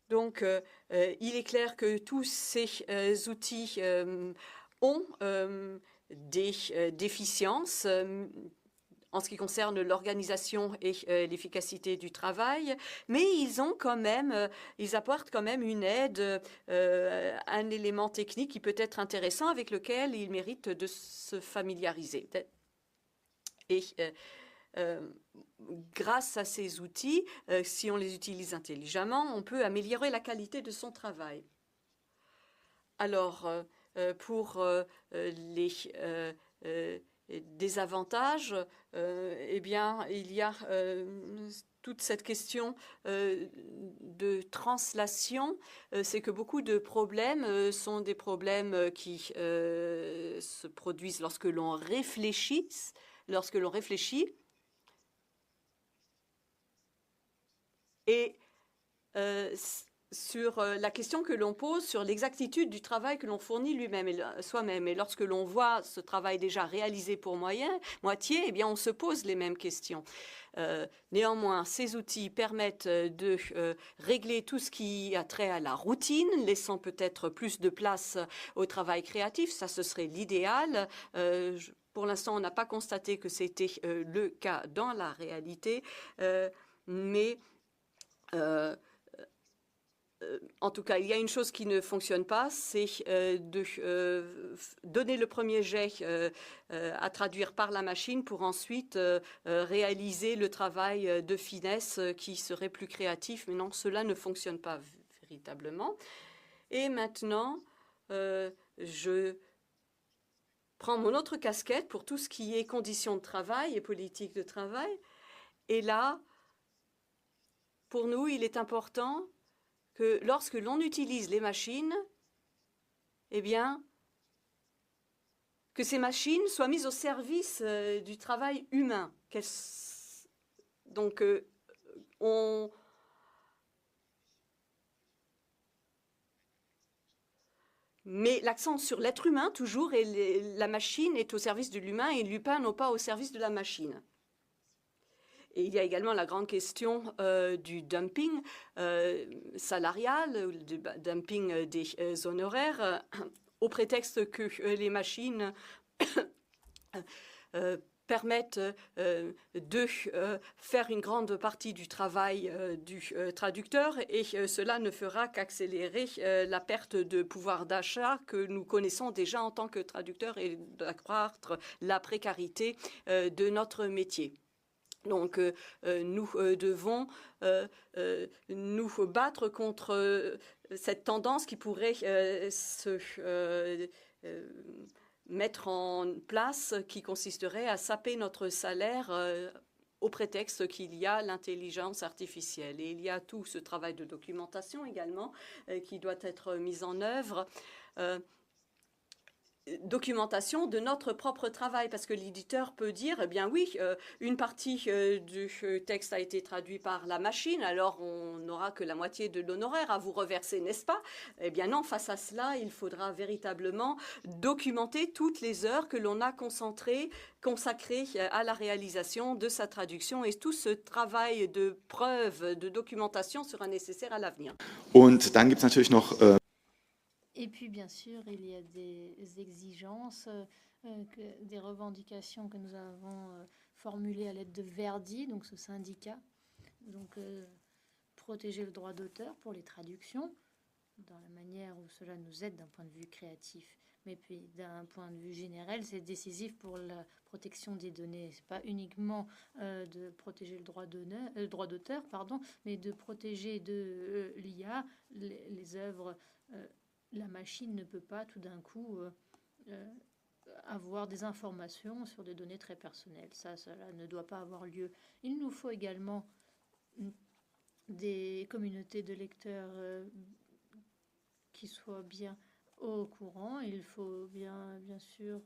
Donc, il est clair que tous ces outils ont des déficiences en ce qui concerne l'organisation et l'efficacité du travail, mais ils apportent quand même une aide, un élément technique qui peut être intéressant avec lequel ils méritent de se familiariser. Et grâce à ces outils, si on les utilise intelligemment, on peut améliorer la qualité de son travail. Alors, pour les désavantages, eh bien, il y a toute cette question de translation. C'est que beaucoup de problèmes sont des problèmes qui se produisent lorsque l'on réfléchit. Et sur la question que l'on pose sur l'exactitude du travail que l'on fournit soi-même. Et lorsque l'on voit ce travail déjà réalisé pour moitié, eh bien, on se pose les mêmes questions. Néanmoins, ces outils permettent de régler tout ce qui a trait à la routine, laissant peut-être plus de place au travail créatif. Ça, ce serait l'idéal. Pour l'instant, on n'a pas constaté que c'était le cas dans la réalité, mais en tout cas, il y a une chose qui ne fonctionne pas, c'est de donner le premier jet à traduire par la machine pour ensuite réaliser le travail de finesse qui serait plus créatif. Mais non, cela ne fonctionne pas véritablement. Et maintenant, je prends mon autre casquette pour tout ce qui est conditions de travail et politique de travail. Et là, pour nous, il est important que lorsque l'on utilise les machines, eh bien, que ces machines soient mises au service du travail humain. Donc, on met l'accent sur l'être humain toujours, et la machine est au service de l'humain et l'humain non pas au service de la machine. Et il y a également la grande question du dumping salarial, du dumping des honoraires, au prétexte que les machines permettent de faire une grande partie du travail du traducteur et cela ne fera qu'accélérer la perte de pouvoir d'achat que nous connaissons déjà en tant que traducteur et d'accroître la précarité de notre métier. Donc, nous devons nous battre contre cette tendance qui pourrait se mettre en place, qui consisterait à saper notre salaire au prétexte qu'il y a l'intelligence artificielle. Et il y a tout ce travail de documentation également qui doit être mis en œuvre. Documentation de notre propre travail, parce que l'éditeur peut dire, eh bien oui, une partie du texte a été traduit par la machine, alors on n'aura que la moitié de l'honoraire à vous reverser, n'est-ce pas? Eh bien non, face à cela, il faudra véritablement documenter toutes les heures que l'on a consacrées à la réalisation de sa traduction, et tout ce travail de preuve, de documentation sera nécessaire à l'avenir. Und dann gibt es natürlich noch Et puis, bien sûr, il y a des exigences, des revendications que nous avons formulées à l'aide de Verdi, donc ce syndicat. Donc, protéger le droit d'auteur pour les traductions, dans la manière où cela nous aide d'un point de vue créatif. Mais puis, d'un point de vue général, c'est décisif pour la protection des données. Ce n'est pas uniquement de protéger le droit d'auteur, mais de protéger de l'IA les œuvres. La machine ne peut pas tout d'un coup avoir des informations sur des données très personnelles. Cela ne doit pas avoir lieu. Il nous faut également des communautés de lecteurs qui soient bien au courant. Il faut bien sûr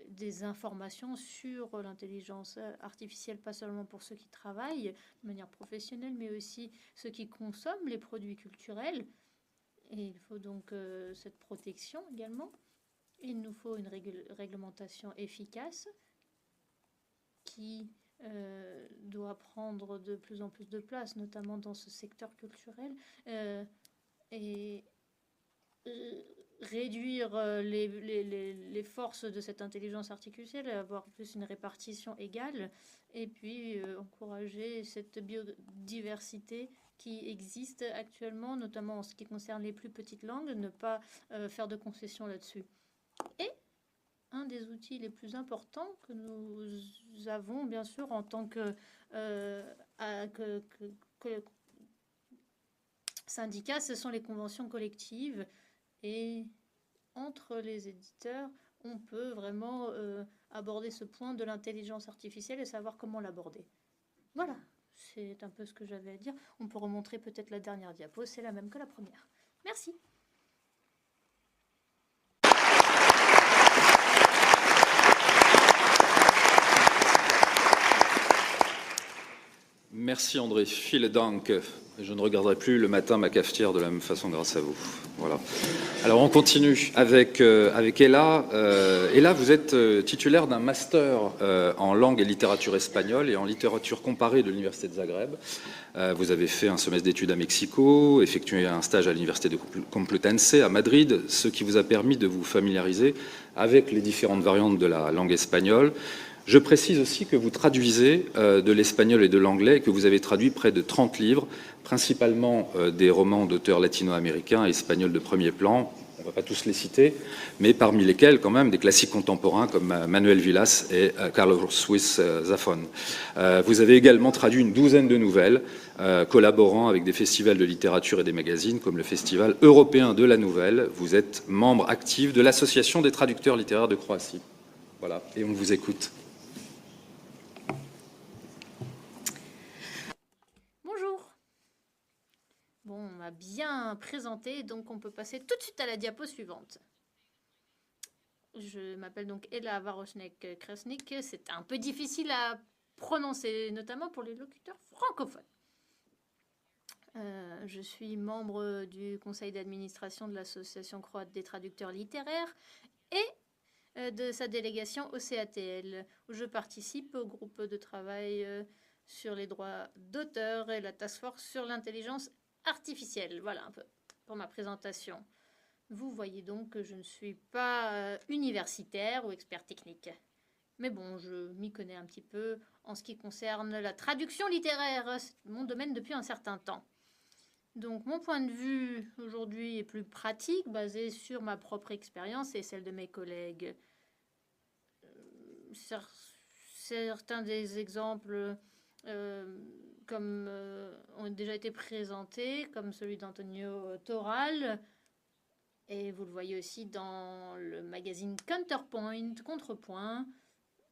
des informations sur l'intelligence artificielle, pas seulement pour ceux qui travaillent de manière professionnelle, mais aussi ceux qui consomment les produits culturels. Et il faut donc cette protection également. Il nous faut une réglementation efficace qui doit prendre de plus en plus de place, notamment dans ce secteur culturel, et réduire les forces de cette intelligence artificielle, avoir plus une répartition égale, et puis encourager cette biodiversité qui existe actuellement, notamment en ce qui concerne les plus petites langues, ne pas faire de concessions là-dessus. Et un des outils les plus importants que nous avons, bien sûr, en tant que syndicat, ce sont les conventions collectives. Et entre les éditeurs, on peut vraiment aborder ce point de l'intelligence artificielle et savoir comment l'aborder. Voilà. C'est un peu ce que j'avais à dire. On peut remontrer peut-être la dernière diapo. C'est la même que la première. Merci. Merci André. Vielen Dank. Je ne regarderai plus le matin ma cafetière de la même façon grâce à vous. Voilà. Alors on continue avec Ella. Ella, vous êtes titulaire d'un master en langue et littérature espagnole et en littérature comparée de l'Université de Zagreb. Vous avez fait un semestre d'études à Mexico, effectué un stage à l'Université de Complutense à Madrid, ce qui vous a permis de vous familiariser avec les différentes variantes de la langue espagnole. Je précise aussi que vous traduisez de l'espagnol et de l'anglais et que vous avez traduit près de 30 livres, principalement des romans d'auteurs latino-américains et espagnols de premier plan. On ne va pas tous les citer, mais parmi lesquels, quand même, des classiques contemporains comme Manuel Villas et Carlos Ruiz Zafón. Vous avez également traduit une douzaine de nouvelles, collaborant avec des festivals de littérature et des magazines, comme le Festival européen de la nouvelle. Vous êtes membre actif de l'Association des traducteurs littéraires de Croatie. Voilà, et on vous écoute. Bon, on m'a bien présenté, donc on peut passer tout de suite à la diapo suivante. Je m'appelle donc Ella Varosnek-Kresnik. C'est un peu difficile à prononcer, notamment pour les locuteurs francophones. Je suis membre du conseil d'administration de l'Association croate des traducteurs littéraires et de sa délégation au CATL, où je participe au groupe de travail sur les droits d'auteur et la task force sur l'intelligence artificielle. Voilà un peu pour ma présentation. Vous voyez donc que je ne suis pas universitaire ou expert technique, Mais bon, je m'y connais un petit peu en ce qui concerne la traduction littéraire. C'est mon domaine depuis un certain temps. Donc mon point de vue aujourd'hui est plus pratique, basé sur ma propre expérience et celle de mes collègues. Certains des exemples ont déjà été présentés, comme celui d'Antonio Toral. Et vous le voyez aussi dans le magazine Counterpoint, Contrepoint,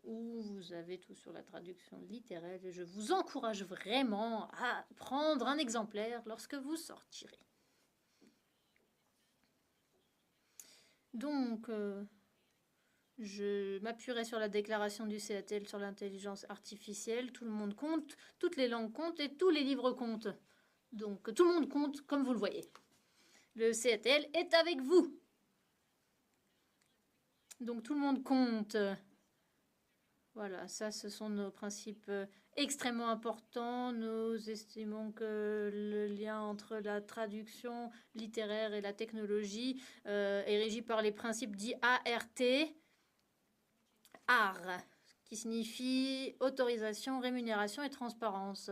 où vous avez tout sur la traduction littéraire. Et je vous encourage vraiment à prendre un exemplaire lorsque vous sortirez. Donc, je m'appuierai sur la déclaration du CATL sur l'intelligence artificielle. Tout le monde compte, toutes les langues comptent et tous les livres comptent. Donc, tout le monde compte, comme vous le voyez. Le CATL est avec vous. Donc, tout le monde compte. Voilà, ça, ce sont nos principes extrêmement importants. Nous estimons que le lien entre la traduction littéraire et la technologie est régi par les principes dits ART, AR, qui signifie autorisation, rémunération et transparence.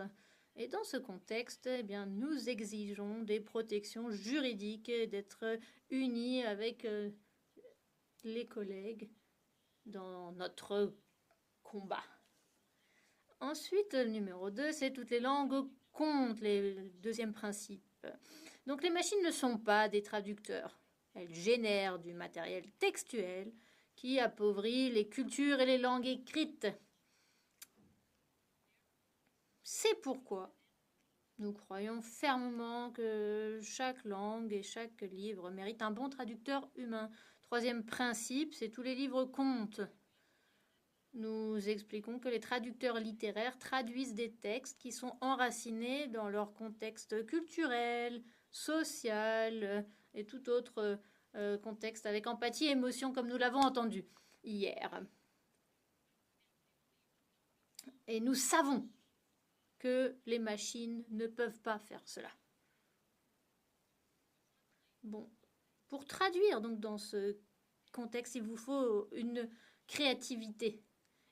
Et dans ce contexte, eh bien, nous exigeons des protections juridiques et d'être unis avec les collègues dans notre combat. Ensuite, le numéro 2, c'est toutes les langues comptent, le deuxième principe. Donc les machines ne sont pas des traducteurs. Elles génèrent du matériel textuel qui appauvrit les cultures et les langues écrites. C'est pourquoi nous croyons fermement que chaque langue et chaque livre mérite un bon traducteur humain. Troisième principe, c'est tous les livres comptent. Nous expliquons que les traducteurs littéraires traduisent des textes qui sont enracinés dans leur contexte culturel, social et tout autre contexte avec empathie et émotion comme nous l'avons entendu hier. Et nous savons que les machines ne peuvent pas faire cela. Bon, pour traduire donc dans ce contexte, il vous faut une créativité.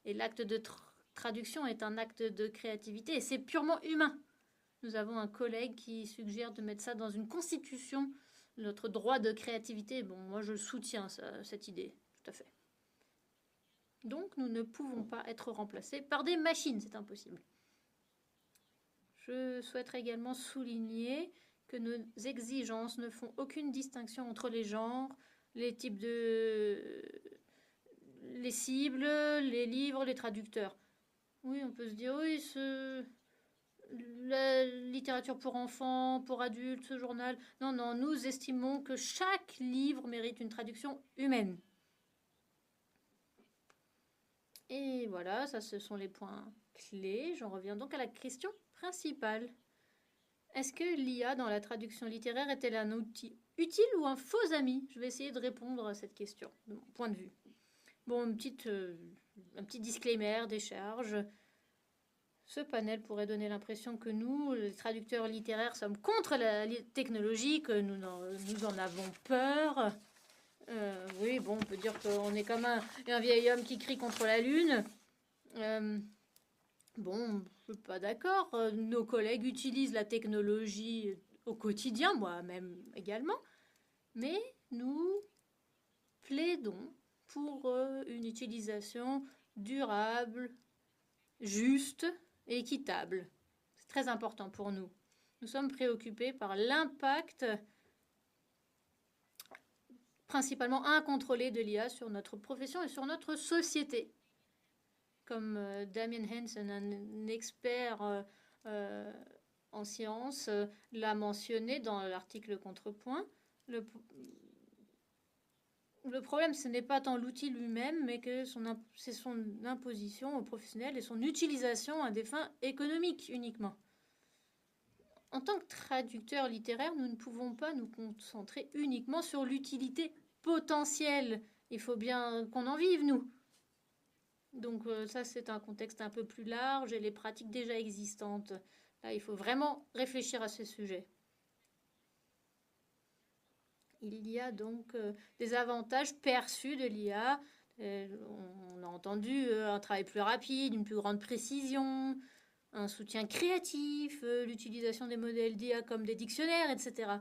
Et l'acte de traduction est un acte de créativité et c'est purement humain. Nous avons un collègue qui suggère de mettre ça dans une constitution, notre droit de créativité. Bon, moi je soutiens cette idée, tout à fait. Donc nous ne pouvons pas être remplacés par des machines, c'est impossible. Je souhaiterais également souligner que nos exigences ne font aucune distinction entre les genres, les types de... les cibles, les livres, les traducteurs. Oui, on peut se dire, oui, la littérature pour enfants, pour adultes, ce journal. Non, non, nous estimons que chaque livre mérite une traduction humaine. Et voilà, ça, ce sont les points clés. J'en reviens donc à la question principale. Est-ce que l'IA dans la traduction littéraire est-elle un outil utile ou un faux ami? Je vais essayer de répondre à cette question, de mon point de vue. Bon, un petit disclaimer, décharge. Ce panel pourrait donner l'impression que nous, les traducteurs littéraires, sommes contre la technologie, que nous en avons peur. Oui, bon, on peut dire qu'on est comme un vieil homme qui crie contre la lune. Bon, je ne suis pas d'accord. Nos collègues utilisent la technologie au quotidien, moi-même également. Mais nous plaidons pour une utilisation durable, juste et équitable. C'est très important pour nous. Nous sommes préoccupés par l'impact principalement incontrôlé de l'IA sur notre profession et sur notre société. Comme Damien Hansen, un expert en sciences, l'a mentionné dans l'article Contrepoint, le problème, ce n'est pas tant l'outil lui-même, mais que c'est son imposition aux professionnels et son utilisation à des fins économiques uniquement. En tant que traducteur littéraire, nous ne pouvons pas nous concentrer uniquement sur l'utilité potentielle. Il faut bien qu'on en vive, nous. Donc ça, c'est un contexte un peu plus large et les pratiques déjà existantes. Là, il faut vraiment réfléchir à ce sujet. Il y a donc des avantages perçus de l'IA, On a entendu un travail plus rapide, une plus grande précision, un soutien créatif, l'utilisation des modèles d'IA comme des dictionnaires, etc.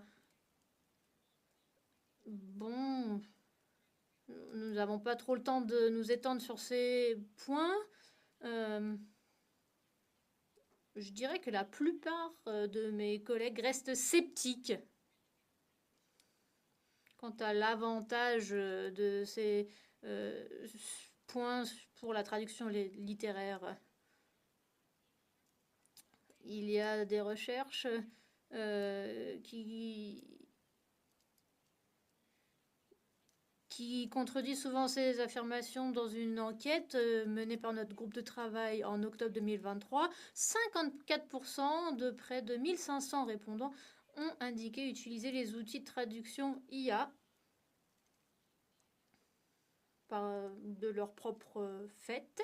Bon, nous n'avons pas trop le temps de nous étendre sur ces points. Je dirais que la plupart de mes collègues restent sceptiques quant à l'avantage de ces points pour la traduction littéraire. Il y a des recherches qui contredit souvent ces affirmations dans une enquête menée par notre groupe de travail en octobre 2023. 54% de près de 1500 répondants ont indiqué utiliser les outils de traduction IA de leur propre fait.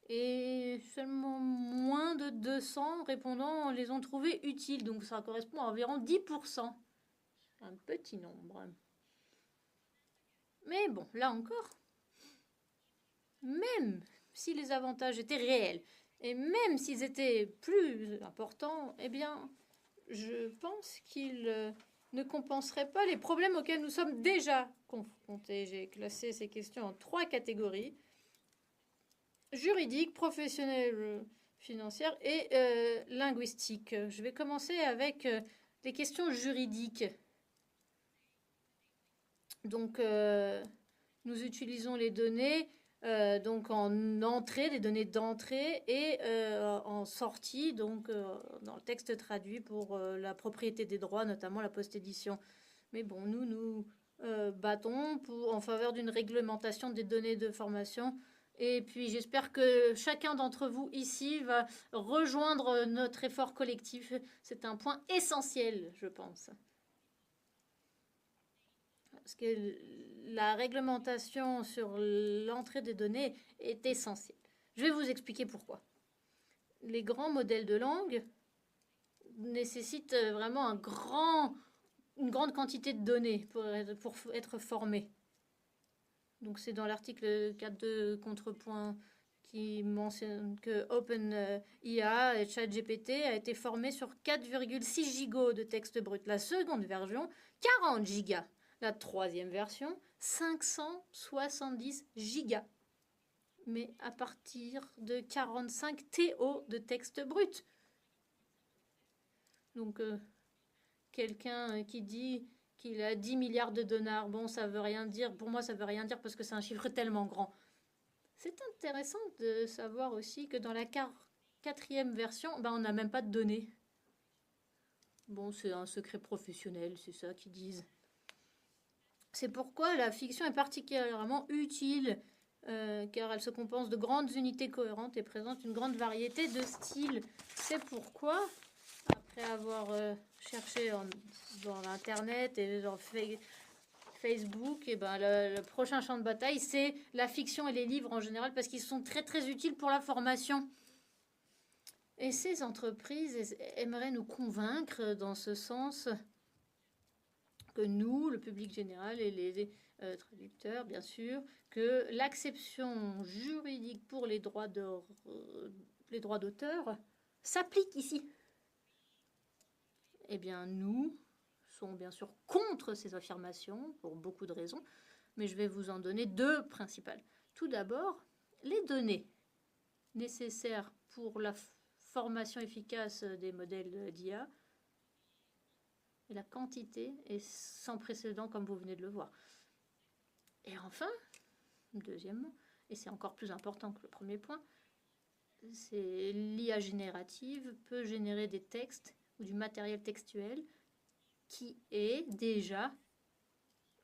Et seulement moins de 200 répondants les ont trouvés utiles. Donc ça correspond à environ 10%. Un petit nombre. Mais bon, là encore, même si les avantages étaient réels, et même s'ils étaient plus importants, eh bien, je pense qu'ils ne compenseraient pas les problèmes auxquels nous sommes déjà confrontés. J'ai classé ces questions en 3 catégories: juridique, professionnelle, financière et linguistique. Je vais commencer avec les questions juridiques. Donc, nous utilisons les données donc en entrée, les données d'entrée, et en sortie, donc dans le texte traduit pour la propriété des droits, notamment la post-édition. Mais bon, nous battons en faveur d'une réglementation des données de formation. Et puis j'espère que chacun d'entre vous ici va rejoindre notre effort collectif. C'est un point essentiel, je pense. Parce que la réglementation sur l'entrée des données est essentielle. Je vais vous expliquer pourquoi. Les grands modèles de langue nécessitent vraiment une grande quantité de données pour être formés. Donc c'est dans l'article 4.2 contrepoint qui mentionne que OpenIA et ChatGPT a été formé sur 4,6 gigas de texte brut. La seconde version, 40 gigas. La troisième version, 570 gigas. Mais à partir de 45 TO de texte brut. Donc, quelqu'un qui dit qu'il a 10 milliards de dollars, bon, ça veut rien dire. Pour moi, ça veut rien dire parce que c'est un chiffre tellement grand. C'est intéressant de savoir aussi que dans la quatrième version, on n'a même pas de données. Bon, c'est un secret professionnel, c'est ça qu'ils disent. C'est pourquoi la fiction est particulièrement utile, car elle se compose de grandes unités cohérentes et présente une grande variété de styles. C'est pourquoi, après avoir cherché dans l'Internet et dans Facebook, et le prochain champ de bataille, c'est la fiction et les livres en général, parce qu'ils sont très très utiles pour la formation. Et ces entreprises aimeraient nous convaincre dans ce sens que nous, le public général et les traducteurs, bien sûr, que l'acception juridique pour les droits d'auteur s'applique ici. Eh bien, nous sommes bien sûr contre ces affirmations pour beaucoup de raisons, mais je vais vous en donner 2 principales. Tout d'abord, les données nécessaires pour la formation efficace des modèles d'IA, et la quantité est sans précédent, comme vous venez de le voir. Et enfin, deuxièmement, et c'est encore plus important que le premier point, c'est l'IA générative peut générer des textes ou du matériel textuel qui est déjà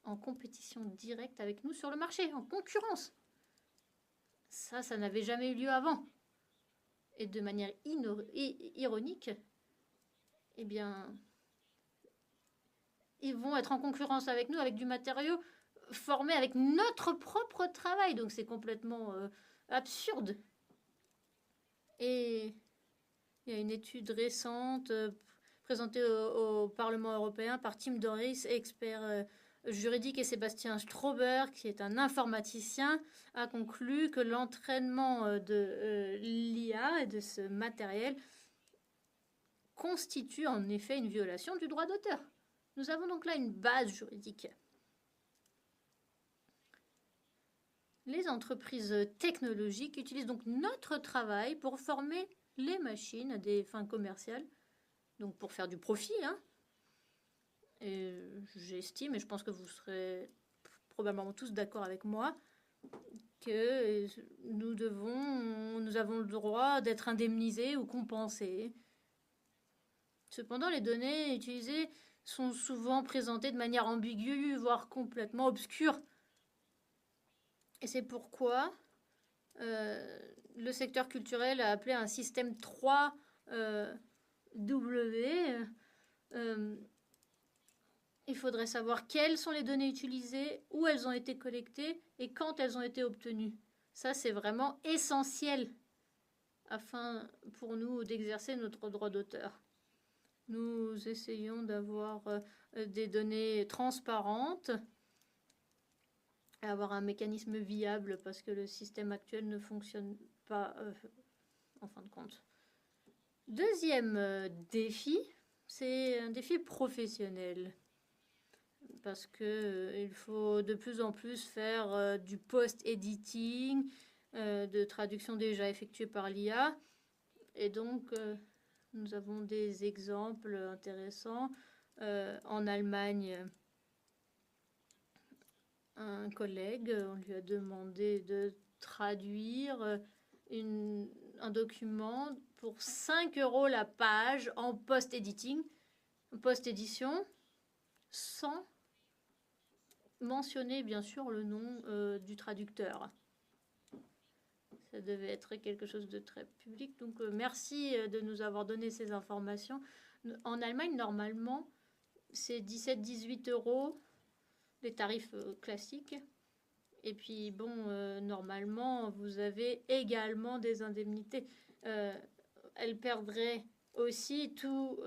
en compétition directe avec nous sur le marché, en concurrence. Ça n'avait jamais eu lieu avant. Et de manière ironique, eh bien, ils vont être en concurrence avec nous, avec du matériau formé avec notre propre travail. Donc c'est complètement absurde. Et il y a une étude récente présentée au Parlement européen par Tim Doris, expert juridique et Sébastien Strauber, qui est un informaticien, a conclu que l'entraînement de l'IA et de ce matériel constitue en effet une violation du droit d'auteur. Nous avons donc là une base juridique. Les entreprises technologiques utilisent donc notre travail pour former les machines à des fins commerciales, donc pour faire du profit. Et j'estime, et je pense que vous serez probablement tous d'accord avec moi, que nous avons le droit d'être indemnisés ou compensés. Cependant, les données utilisées sont souvent présentées de manière ambiguë, voire complètement obscure. Et c'est pourquoi le secteur culturel a appelé un système 3W. Il faudrait savoir quelles sont les données utilisées, où elles ont été collectées et quand elles ont été obtenues. Ça, c'est vraiment essentiel afin pour nous d'exercer notre droit d'auteur. Nous essayons d'avoir des données transparentes et avoir un mécanisme viable parce que le système actuel ne fonctionne pas en fin de compte. Deuxième défi, c'est un défi professionnel parce que il faut de plus en plus faire du post-editing, de traduction déjà effectuée par l'IA, et donc nous avons des exemples intéressants. En Allemagne, un collègue, on lui a demandé de traduire un document pour 5 € la page en post-editing, post-édition, sans mentionner bien sûr le nom du traducteur. Ça devait être quelque chose de très public, donc merci de nous avoir donné ces informations. En Allemagne, normalement, c'est 17-18 € les tarifs classiques. Et puis, bon, normalement, vous avez également des indemnités. Elle perdrait aussi tous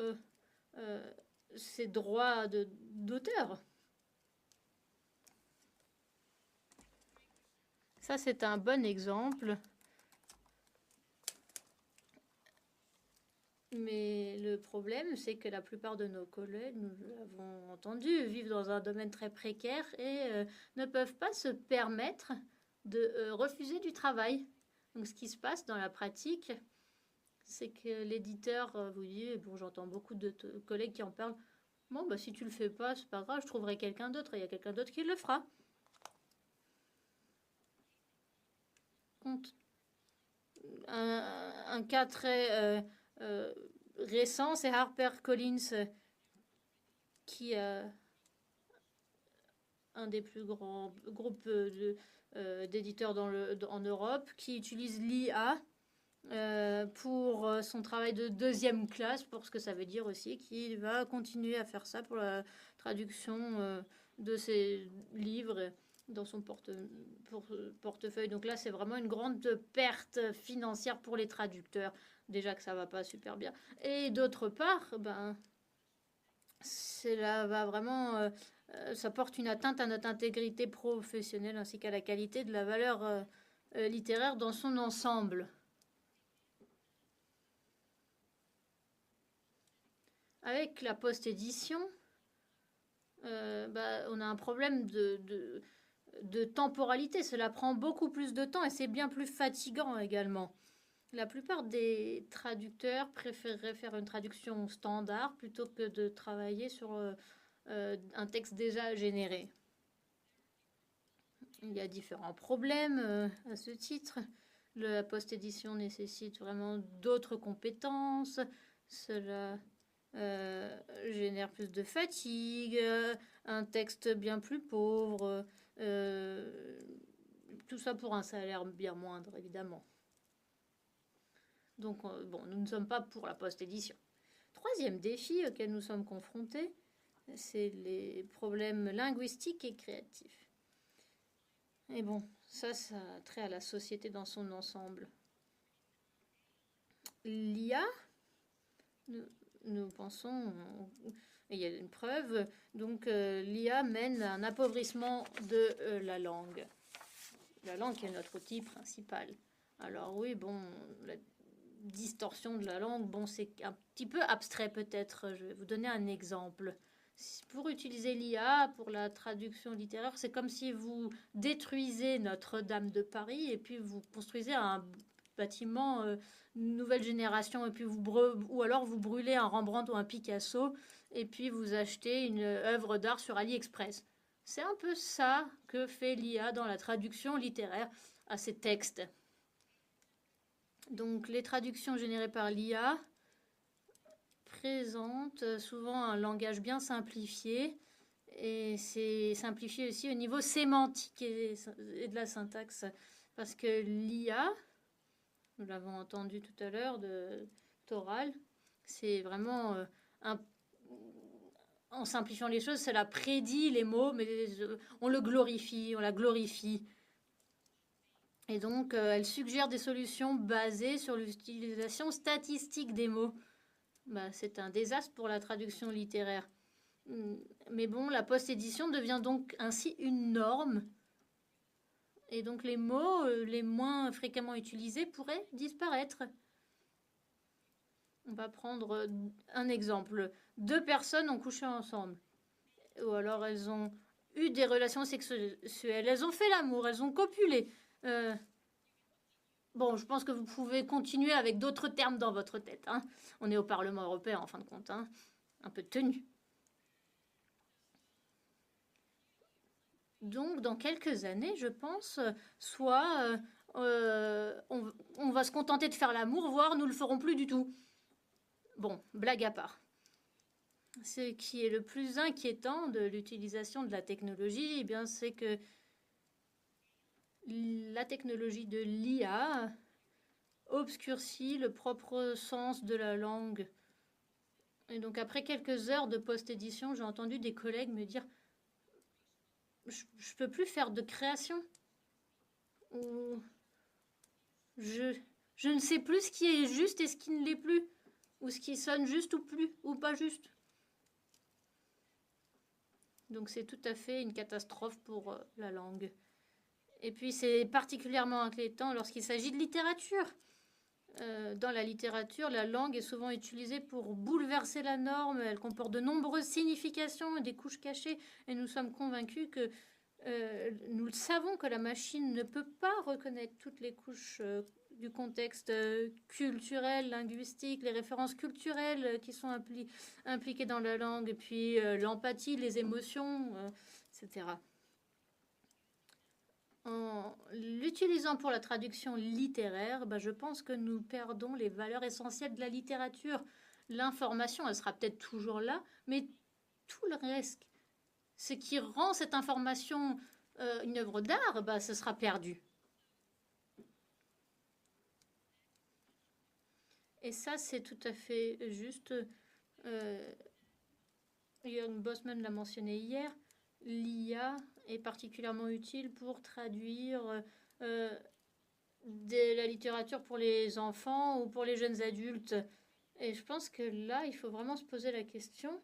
ses droits d'auteur. Ça, c'est un bon exemple. Mais le problème, c'est que la plupart de nos collègues, nous l'avons entendu, vivent dans un domaine très précaire et ne peuvent pas se permettre de refuser du travail. Donc, ce qui se passe dans la pratique, c'est que l'éditeur vous dit, bon, j'entends beaucoup de collègues qui en parlent, bon, bah, si tu le fais pas, c'est pas grave, je trouverai quelqu'un d'autre, et il y a quelqu'un d'autre qui le fera. Un cas très récent, c'est HarperCollins, qui a un des plus grands groupes d'éditeurs en Europe, qui utilise l'IA pour son travail de deuxième classe, pour ce que ça veut dire aussi, qu'il va continuer à faire ça pour la traduction de ses livres dans son portefeuille. Donc là, c'est vraiment une grande perte financière pour les traducteurs. Déjà que ça va pas super bien. Et d'autre part, cela va vraiment, ça porte une atteinte à notre intégrité professionnelle ainsi qu'à la qualité de la valeur littéraire dans son ensemble. Avec la post-édition, on a un problème de temporalité. Cela prend beaucoup plus de temps et c'est bien plus fatigant également. La plupart des traducteurs préféreraient faire une traduction standard plutôt que de travailler sur un texte déjà généré. Il y a différents problèmes à ce titre. La post-édition nécessite vraiment d'autres compétences. Cela génère plus de fatigue, un texte bien plus pauvre. Tout ça pour un salaire bien moindre, évidemment. Donc, nous ne sommes pas pour la post-édition. Troisième défi auquel nous sommes confrontés, c'est les problèmes linguistiques et créatifs. Et bon, ça a trait à la société dans son ensemble. L'IA, nous pensons, Et il y a une preuve, donc l'IA mène à un appauvrissement de la langue. La langue qui est notre outil principal. Alors oui, bon, la distorsion de la langue, bon, c'est un petit peu abstrait peut-être. Je vais vous donner un exemple. Pour utiliser l'IA pour la traduction littéraire, c'est comme si vous détruisez Notre-Dame de Paris et puis vous construisez un bâtiment nouvelle génération, et puis ou alors vous brûlez un Rembrandt ou un Picasso et puis vous achetez une œuvre d'art sur AliExpress. C'est un peu ça que fait l'IA dans la traduction littéraire à ces textes. Donc les traductions générées par l'IA présentent souvent un langage bien simplifié, et c'est simplifié aussi au niveau sémantique et de la syntaxe, parce que l'IA, nous l'avons entendu tout à l'heure de Toral, c'est vraiment en simplifiant les choses, cela prédit les mots, mais on le glorifie, on la glorifie. Et donc, elle suggère des solutions basées sur l'utilisation statistique des mots. C'est un désastre pour la traduction littéraire. Mais bon, la post-édition devient donc ainsi une norme. Et donc, les mots les moins fréquemment utilisés pourraient disparaître. On va prendre un exemple. 2 personnes ont couché ensemble. Ou alors, elles ont eu des relations sexuelles. Elles ont fait l'amour, elles ont copulé. Bon, je pense que vous pouvez continuer avec d'autres termes dans votre tête. Hein. On est au Parlement européen, en fin de compte. Hein. Un peu de tenue. Donc, dans quelques années, je pense, soit on va se contenter de faire l'amour, voire nous le ferons plus du tout. Bon, blague à part. Ce qui est le plus inquiétant de l'utilisation de la technologie, eh bien, c'est que la technologie de l'IA obscurcit le propre sens de la langue. Et donc, après quelques heures de post-édition, j'ai entendu des collègues me dire « Je peux plus faire de création. » Ou « Je ne sais plus ce qui est juste et ce qui ne l'est plus. » Ou ce qui sonne juste ou pas juste. Donc, c'est tout à fait une catastrophe pour la langue. Et puis, c'est particulièrement inquiétant lorsqu'il s'agit de littérature. Dans la littérature, la langue est souvent utilisée pour bouleverser la norme. Elle comporte de nombreuses significations et des couches cachées. Et nous sommes convaincus que nous le savons que la machine ne peut pas reconnaître toutes les couches du contexte culturel, linguistique, les références culturelles qui sont impliquées dans la langue, et puis l'empathie, les émotions, etc. En l'utilisant pour la traduction littéraire, je pense que nous perdons les valeurs essentielles de la littérature. L'information, elle sera peut-être toujours là, mais tout le reste, ce qui rend cette information une œuvre d'art, ce sera perdu. Et ça, c'est tout à fait juste. Jürgen Bosman l'a mentionné hier. L'IA est particulièrement utile pour traduire de la littérature pour les enfants ou pour les jeunes adultes. Et je pense que là, il faut vraiment se poser la question,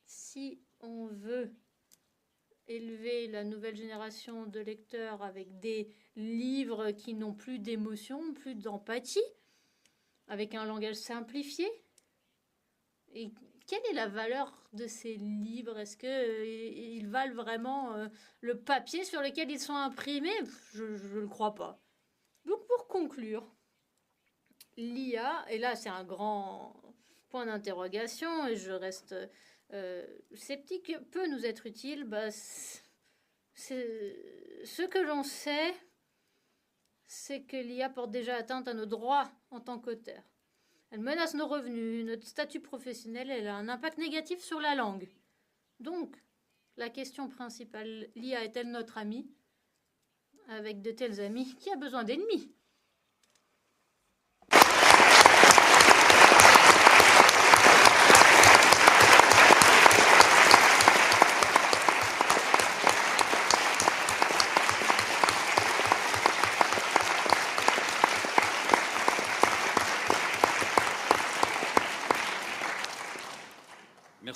si on veut élever la nouvelle génération de lecteurs avec des livres qui n'ont plus d'émotion, plus d'empathie, avec un langage simplifié, et quelle est la valeur de ces livres? Est-ce qu'ils valent vraiment le papier sur lequel ils sont imprimés? Je ne le crois pas. Donc pour conclure, l'IA, et là c'est un grand point d'interrogation et je reste sceptique, peut nous être utile. Ce que l'on sait, c'est que l'IA porte déjà atteinte à nos droits en tant qu'auteur. Elle menace nos revenus, notre statut professionnel, elle a un impact négatif sur la langue. Donc, la question principale, l'IA est-elle notre amie? Avec de tels amis, qui a besoin d'ennemis?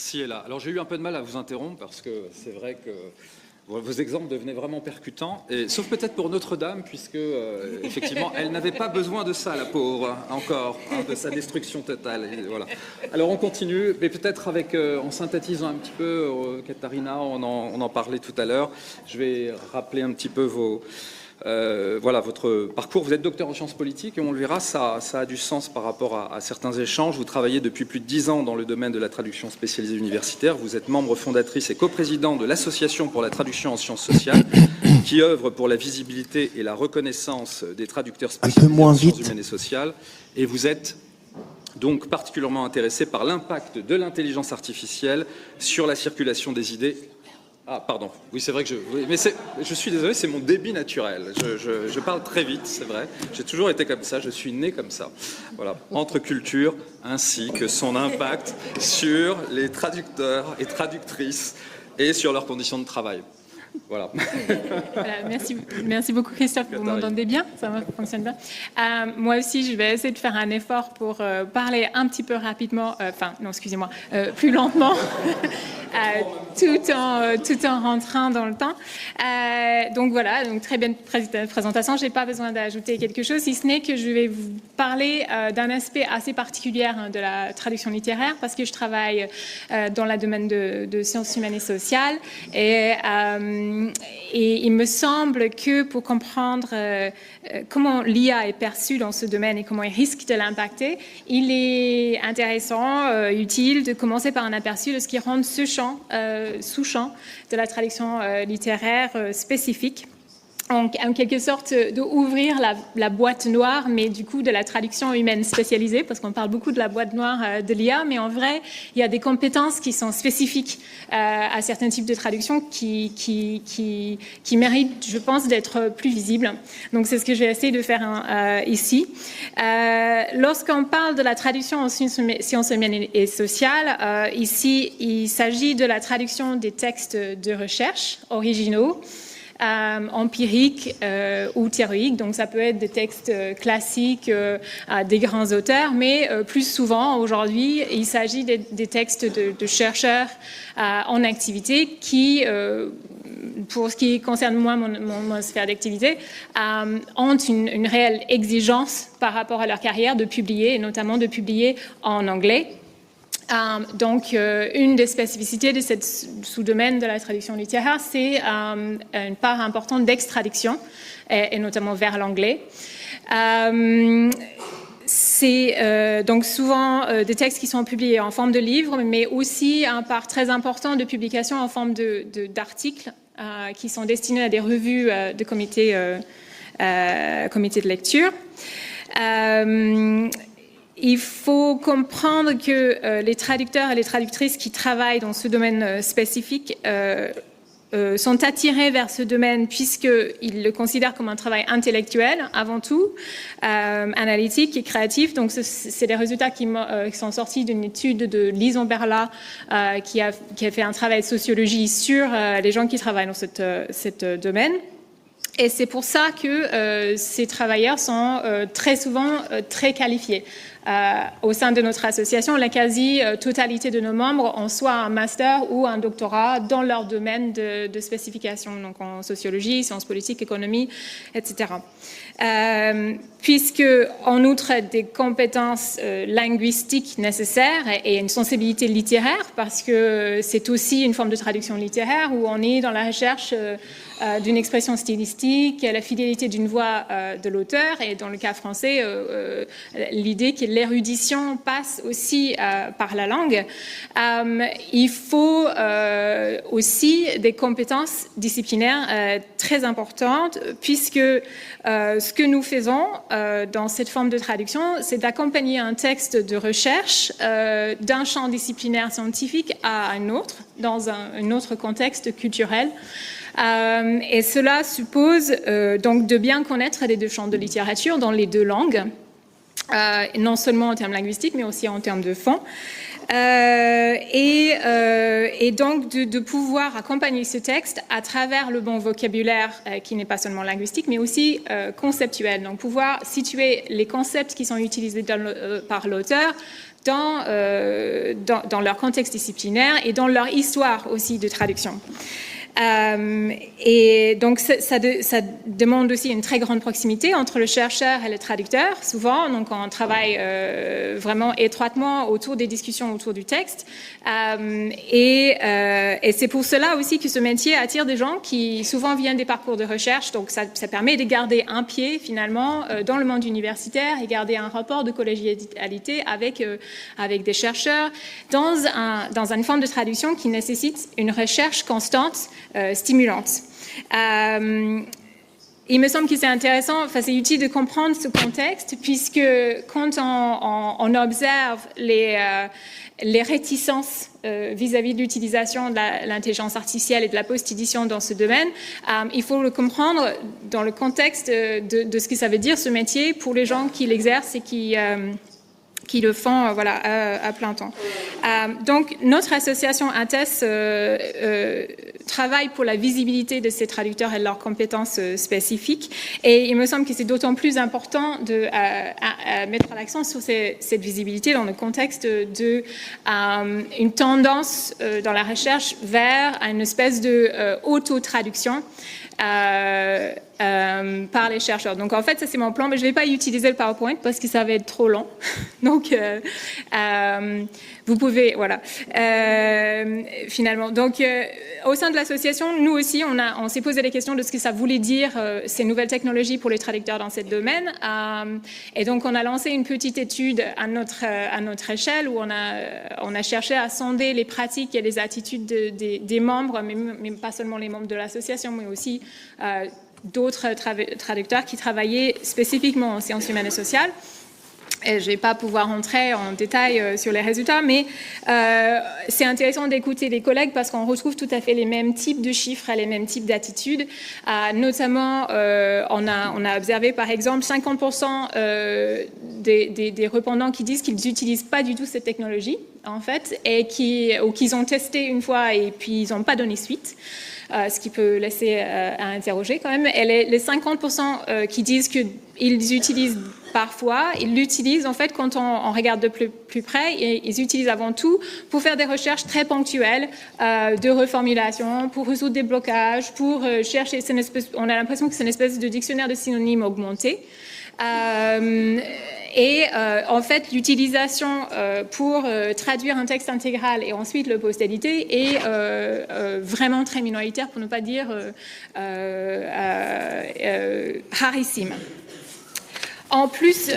Merci, Ella. Alors, j'ai eu un peu de mal à vous interrompre parce que c'est vrai que vos exemples devenaient vraiment percutants, sauf peut-être pour Notre-Dame, puisque, effectivement, elle n'avait pas besoin de ça, la pauvre, encore, de sa destruction totale. Et voilà. Alors, on continue, mais peut-être en synthétisant un petit peu, Katharina, on en parlait tout à l'heure. Je vais rappeler un petit peu votre parcours. Vous êtes docteur en sciences politiques et on le verra, ça a du sens par rapport à certains échanges. Vous travaillez depuis plus de 10 ans dans le domaine de la traduction spécialisée universitaire. Vous êtes membre fondatrice et coprésident de l'Association pour la traduction en sciences sociales qui œuvre pour la visibilité et la reconnaissance des traducteurs spécialisés en sciences humaines et sociales. Et vous êtes donc particulièrement intéressé par l'impact de l'intelligence artificielle sur la circulation des idées. Ah, pardon. Oui, c'est vrai que je suis désolé, c'est mon débit naturel. Je parle très vite, c'est vrai. J'ai toujours été comme ça, je suis né comme ça. Voilà. Entre culture, ainsi que son impact sur les traducteurs et traductrices et sur leurs conditions de travail. Voilà. Voilà, merci beaucoup Christophe, vous m'entendez bien, ça fonctionne bien. Moi aussi, je vais essayer de faire un effort pour parler un petit peu rapidement, plus lentement, tout en rentrant dans le temps. Donc voilà, très bien présentation, je n'ai pas besoin d'ajouter quelque chose, si ce n'est que je vais vous parler d'un aspect assez particulier de la traduction littéraire, parce que je travaille dans le domaine de sciences humaines et sociales, et il me semble que pour comprendre comment l'IA est perçue dans ce domaine et comment il risque de l'impacter, il est intéressant, utile de commencer par un aperçu de ce qui rend ce champ, sous-champ de la traduction littéraire spécifique. En quelque sorte, d'ouvrir la boîte noire, mais du coup de la traduction humaine spécialisée, parce qu'on parle beaucoup de la boîte noire de l'IA, mais en vrai, il y a des compétences qui sont spécifiques à certains types de traduction qui méritent, je pense, d'être plus visibles. Donc c'est ce que je vais essayer de faire ici. Lorsqu'on parle de la traduction en sciences humaines et sociales, ici, il s'agit de la traduction des textes de recherche originaux, empiriques ou théoriques, donc ça peut être des textes classiques des grands auteurs, mais plus souvent aujourd'hui il s'agit des textes de chercheurs en activité qui, pour ce qui concerne moi, mon sphère d'activité, ont une réelle exigence par rapport à leur carrière de publier, et notamment de publier en anglais. Donc, une des spécificités de ce sous-domaine de la traduction littéraire, c'est une part importante d'extraduction, et notamment vers l'anglais. C'est donc souvent des textes qui sont publiés en forme de livres, mais aussi un part très important de publications en forme d'articles qui sont destinés à des revues de comités de lecture. Il faut comprendre que les traducteurs et les traductrices qui travaillent dans ce domaine spécifique sont attirés vers ce domaine puisqu'ils le considèrent comme un travail intellectuel avant tout, analytique et créatif. Donc c'est des résultats qui sont sortis d'une étude de Lison Berla qui a fait un travail de sociologie sur les gens qui travaillent dans ce domaine. Et c'est pour ça que ces travailleurs sont très souvent très qualifiés. Au sein de notre association, la quasi-totalité de nos membres ont soit un master ou un doctorat dans leur domaine de spécification, donc en sociologie, sciences politiques, économie, etc. Puisque, en outre, des compétences linguistiques nécessaires et une sensibilité littéraire, parce que c'est aussi une forme de traduction littéraire où on est dans la recherche d'une expression stylistique, la fidélité d'une voix de l'auteur, et dans le cas français, l'idée que l'érudition passe aussi par la langue. Il faut aussi des compétences disciplinaires très importantes, puisque ce que nous faisons dans cette forme de traduction, c'est d'accompagner un texte de recherche d'un champ disciplinaire scientifique à un autre, dans un autre contexte culturel. Et cela suppose donc de bien connaître les deux champs de littérature dans les deux langues, non seulement en termes linguistiques, mais aussi en termes de fond. Et donc de pouvoir accompagner ce texte à travers le bon vocabulaire qui n'est pas seulement linguistique, mais aussi conceptuel. Donc pouvoir situer les concepts qui sont utilisés par l'auteur dans leur contexte disciplinaire et dans leur histoire aussi de traduction. Et donc, ça demande aussi une très grande proximité entre le chercheur et le traducteur, souvent. Donc, on travaille vraiment étroitement autour des discussions autour du texte. Et c'est pour cela aussi que ce métier attire des gens qui souvent viennent des parcours de recherche. Donc, ça permet de garder un pied, finalement, dans le monde universitaire et garder un rapport de collégialité avec des chercheurs dans une forme de traduction qui nécessite une recherche constante, stimulante. Il me semble que c'est intéressant, c'est utile de comprendre ce contexte, puisque quand on observe les réticences vis-à-vis de l'utilisation de l'intelligence artificielle et de la post-édition dans ce domaine, il faut le comprendre dans le contexte de ce que ça veut dire, ce métier, pour les gens qui l'exercent et qui le font à plein temps. Donc, notre association ATES travaille pour la visibilité de ces traducteurs et de leurs compétences spécifiques. Et il me semble que c'est d'autant plus important de mettre l'accent sur cette visibilité dans le contexte d'une tendance dans la recherche vers une espèce de auto-traduction par les chercheurs. Donc, en fait, ça, c'est mon plan, mais je ne vais pas utiliser le PowerPoint parce que ça va être trop long. Donc, vous pouvez, finalement. Donc, au sein de l'association, nous aussi, on s'est posé les questions de ce que ça voulait dire, ces nouvelles technologies pour les traducteurs dans ce domaine. Et donc, on a lancé une petite étude à notre échelle où on a cherché à sonder les pratiques et les attitudes des membres, mais pas seulement les membres de l'association, mais aussi d'autres traducteurs qui travaillaient spécifiquement en sciences humaines et sociales. Et je ne vais pas pouvoir entrer en détail sur les résultats, mais c'est intéressant d'écouter les collègues parce qu'on retrouve tout à fait les mêmes types de chiffres et les mêmes types d'attitudes. Notamment, on a observé par exemple 50% des répondants qui disent qu'ils n'utilisent pas du tout cette technologie, en fait, ou qu'ils ont testé une fois et puis ils n'ont pas donné suite. Ce qui peut laisser à interroger quand même. Et les 50% qui disent qu'ils utilisent parfois, ils l'utilisent en fait quand on regarde de plus près, et ils utilisent avant tout pour faire des recherches très ponctuelles de reformulation, pour résoudre des blocages, pour chercher, on a l'impression que c'est une espèce de dictionnaire de synonymes augmenté. En fait, l'utilisation pour traduire un texte intégral et ensuite le post-édité est vraiment très minoritaire, pour ne pas dire rarissime. En plus,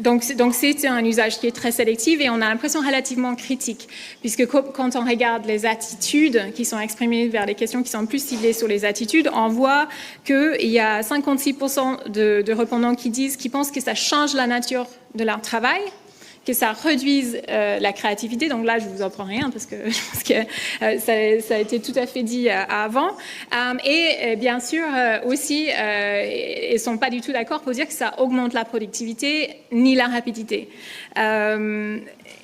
donc c'est un usage qui est très sélectif et on a l'impression relativement critique, puisque quand on regarde les attitudes qui sont exprimées vers les questions qui sont plus ciblées sur les attitudes, on voit qu'il y a 56% de répondants qui pensent que ça change la nature de leur travail, que ça réduise la créativité. Donc là, je ne vous en prends rien parce que je pense que ça a été tout à fait dit avant. Et bien sûr, aussi, ils ne sont pas du tout d'accord pour dire que ça augmente la productivité ni la rapidité.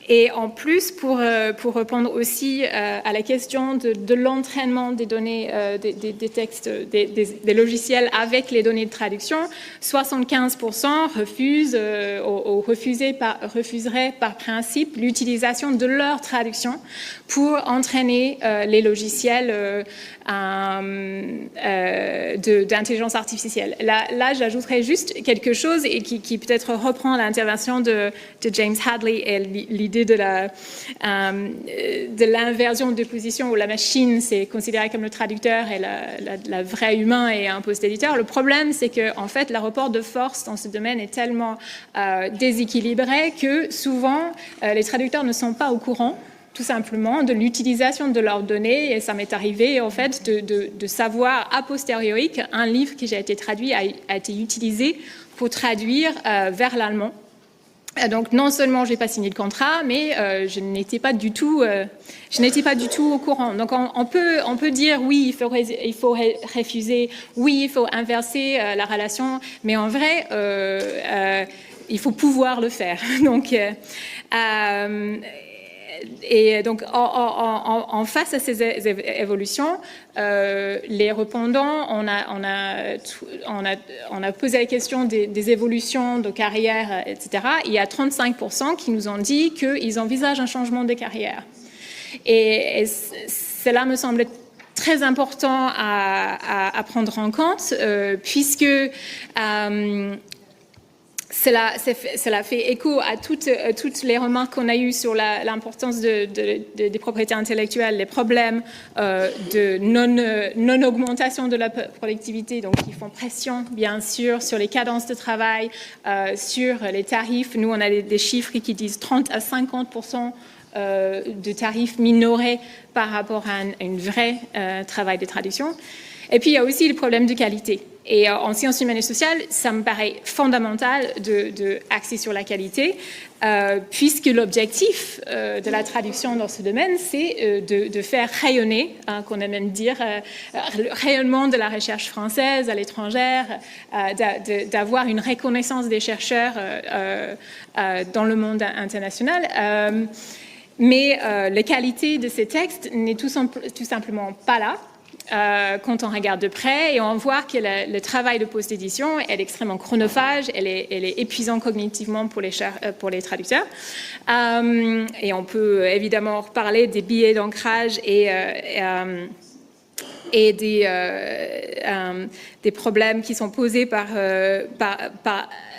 Et en plus, pour répondre aussi à la question de l'entraînement des données, des textes, des logiciels avec les données de traduction, 75% refusent ou refuseraient par principe l'utilisation de leur traduction pour entraîner les logiciels d'intelligence artificielle. Là, j'ajouterais juste quelque chose et qui peut-être reprend l'intervention de James Hadley et l'idée de l'inversion de position où la machine c'est considérée comme le traducteur et la vraie humain est un post-éditeur. Le problème, c'est que en fait, le rapport de force dans ce domaine est tellement déséquilibré que souvent les traducteurs ne sont pas au courant, tout simplement, de l'utilisation de leurs données. Et ça m'est arrivé, en fait, de savoir a posteriori qu'un livre qui a été traduit a été utilisé pour traduire vers l'allemand. Donc, non seulement je n'ai pas signé de contrat, mais je n'étais pas du tout au courant. Donc, on peut dire, oui, il faut refuser, oui, il faut inverser la relation, mais en vrai, il faut pouvoir le faire. Donc, et donc, en face à ces évolutions, les répondants, on a posé la question des évolutions de carrière, etc. Il y a 35% qui nous ont dit qu'ils envisagent un changement de carrière. Et cela me semble très important à prendre en compte, puisque cela fait écho à toutes les remarques qu'on a eues sur l'importance des propriétés intellectuelles, les problèmes de non-augmentation de la productivité, donc qui font pression, bien sûr, sur les cadences de travail, sur les tarifs. Nous, on a des chiffres qui disent 30 à 50% de tarifs minorés par rapport à un vrai travail de traduction. Et puis, il y a aussi le problème de qualité. Et en sciences humaines et sociales, ça me paraît fondamental de axer sur la qualité, puisque l'objectif de la traduction dans ce domaine, c'est de faire rayonner, qu'on aime même dire, le rayonnement de la recherche française à l'étranger, d'avoir une reconnaissance des chercheurs dans le monde international. Mais la qualité de ces textes n'est tout simplement pas là. Quand on regarde de près et on voit que le travail de post-édition est extrêmement chronophage, elle est épuisant cognitivement pour les traducteurs. Et on peut évidemment reparler des biais d'ancrage et des problèmes qui sont posés par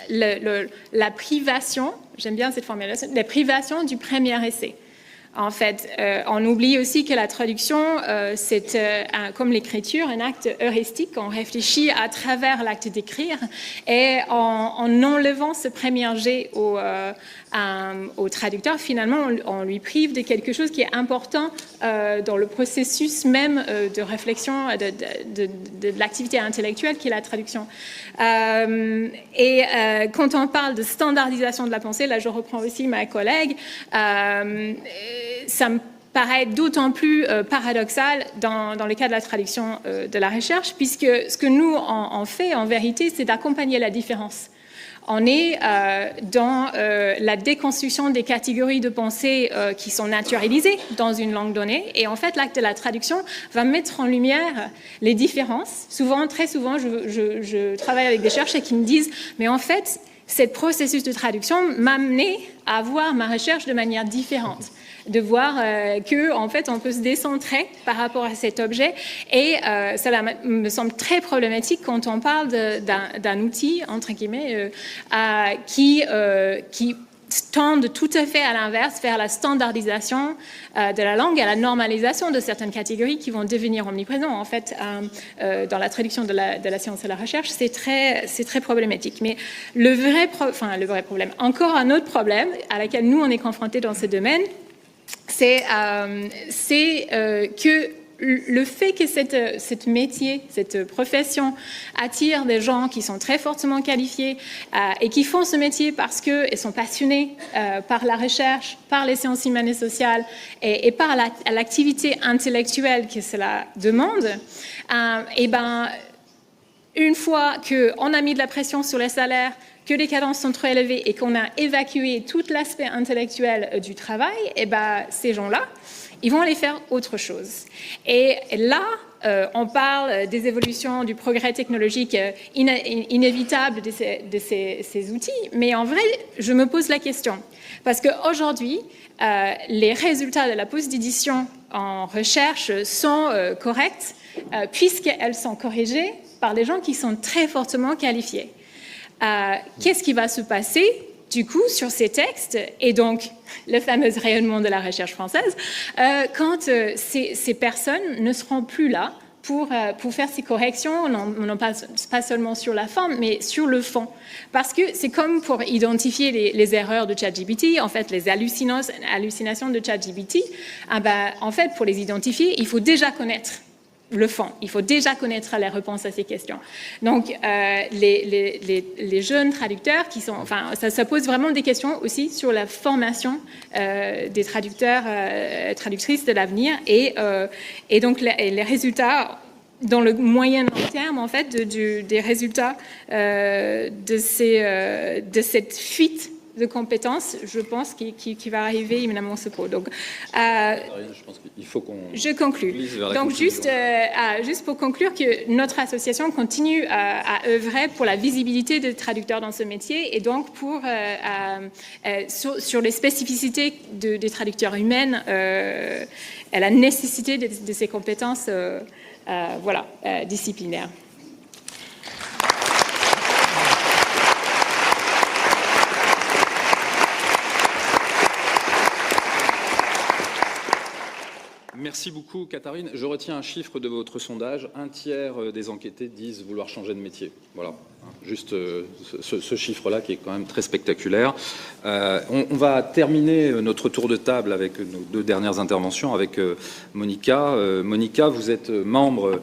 la privation, j'aime bien cette formulation, la privation du premier essai. En fait, on oublie aussi que la traduction, c'est comme l'écriture, un acte heuristique. On réfléchit à travers l'acte d'écrire et en enlevant ce premier jet au traducteur, finalement, on lui prive de quelque chose qui est important dans le processus même de réflexion de l'activité intellectuelle qui est la traduction. Et quand on parle de standardisation de la pensée, là je reprends aussi ma collègue, ça me paraît d'autant plus paradoxal dans le cas de la traduction de la recherche, puisque ce que nous on fait en vérité, c'est d'accompagner la différence. On est dans la déconstruction des catégories de pensée qui sont naturalisées dans une langue donnée. Et en fait, l'acte de la traduction va mettre en lumière les différences. Très souvent, je travaille avec des chercheurs qui me disent « mais en fait, ce processus de traduction m'a amené à voir ma recherche de manière différente ». De voir qu'en fait, on peut se décentrer par rapport à cet objet. Et cela me semble très problématique quand on parle d'un outil, entre guillemets, qui tendent tout à fait à l'inverse, vers la standardisation de la langue, à la normalisation de certaines catégories qui vont devenir omniprésentes. En fait, dans la traduction de la science et la recherche, c'est très problématique. Mais le vrai problème, encore un autre problème à laquelle nous, on est confrontés dans ce domaine, c'est que le fait que cette métier, cette profession attire des gens qui sont très fortement qualifiés et qui font ce métier parce qu'ils sont passionnés par la recherche, par les sciences humaines et sociales et par l'activité intellectuelle que cela demande, et ben, une fois qu'on a mis de la pression sur les salaires, que les cadences sont trop élevées et qu'on a évacué tout l'aspect intellectuel du travail, et ben, ces gens-là, ils vont aller faire autre chose. Et là, on parle des évolutions, du progrès technologique inévitable de ces outils, mais en vrai, je me pose la question. Parce qu'aujourd'hui, les résultats de la post-édition en recherche sont corrects, puisqu'elles sont corrigées par des gens qui sont très fortement qualifiés. Qu'est-ce qui va se passer du coup sur ces textes et donc le fameux rayonnement de la recherche française quand ces personnes ne seront plus là pour faire ces corrections, non pas seulement sur la forme, mais sur le fond. Parce que c'est comme pour identifier les erreurs de ChatGPT, en fait, les hallucinations de ChatGPT, en fait, pour les identifier, il faut déjà connaître le fond. Il faut déjà connaître les réponses à ces questions. Donc, les jeunes traducteurs qui sont... Enfin, ça pose vraiment des questions aussi sur la formation des traducteurs, traductrices de l'avenir et donc les résultats dans le moyen long terme, en fait, des résultats de cette fuite de compétences, je pense, qui va arriver immédiatement au secours. Donc, Je pense qu'il faut qu'on... je conclue. Donc, juste pour conclure, que notre association continue à œuvrer pour la visibilité des traducteurs dans ce métier et donc pour, sur les spécificités des traducteurs humains et la nécessité de ces compétences disciplinaires. Merci beaucoup, Catherine. Je retiens un chiffre de votre sondage. 1/3 des enquêtés disent vouloir changer de métier. Voilà, juste ce chiffre-là qui est quand même très spectaculaire. On va terminer notre tour de table avec nos 2 dernières interventions avec Monica. Monica, vous êtes membre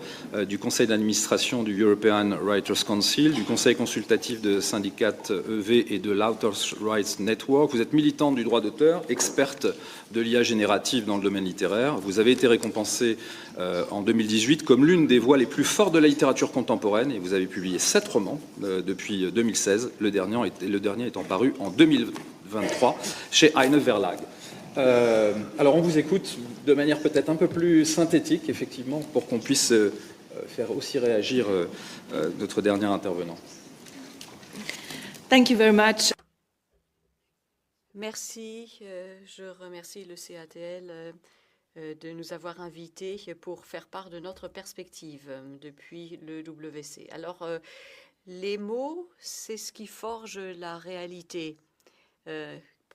du conseil d'administration du European Writers' Council, du conseil consultatif de syndicats EV et de l'Authors' Rights Network. Vous êtes militante du droit d'auteur, experte de l'IA générative dans le domaine littéraire. Vous avez été récompensée en 2018 comme l'une des voix les plus fortes de la littérature contemporaine et vous avez publié 7 romans depuis 2016, le dernier étant paru en 2023 chez Heine Verlag. Alors on vous écoute de manière peut-être un peu plus synthétique, effectivement, pour qu'on puisse faire aussi réagir notre dernier intervenant. Thank you very much. Merci. Je remercie le CATL de nous avoir invités pour faire part de notre perspective depuis le WC. Alors, les mots, c'est ce qui forge la réalité.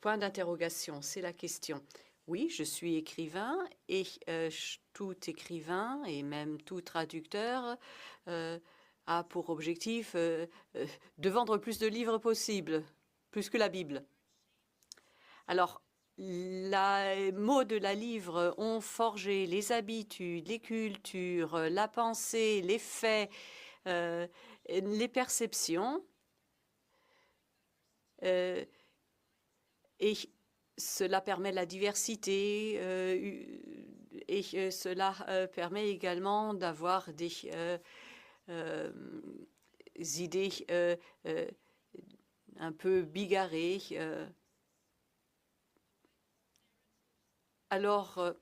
Point d'interrogation, c'est la question. Oui, je suis écrivain et tout écrivain et même tout traducteur a pour objectif de vendre le plus de livres possible, plus que la Bible. Alors, les mots de la livre ont forgé les habitudes, les cultures, la pensée, les faits, les perceptions. Et cela permet la diversité et cela permet également d'avoir des idées un peu bigarrées. Alors,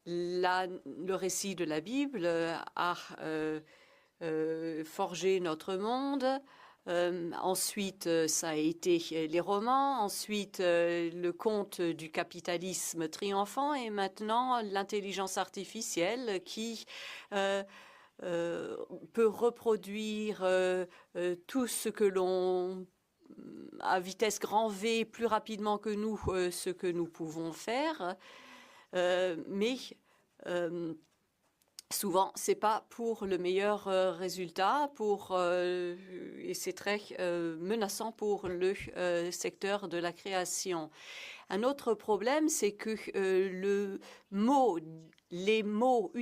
le récit de la Bible a forgé notre monde. Ensuite, ça a été les romans. Ensuite, le conte du capitalisme triomphant. Et maintenant, l'intelligence artificielle qui peut reproduire tout ce que l'on à vitesse grand V plus rapidement que nous ce que nous pouvons faire, mais souvent c'est pas pour le meilleur résultat, et c'est très menaçant pour le secteur de la création. Un autre problème, c'est que les mots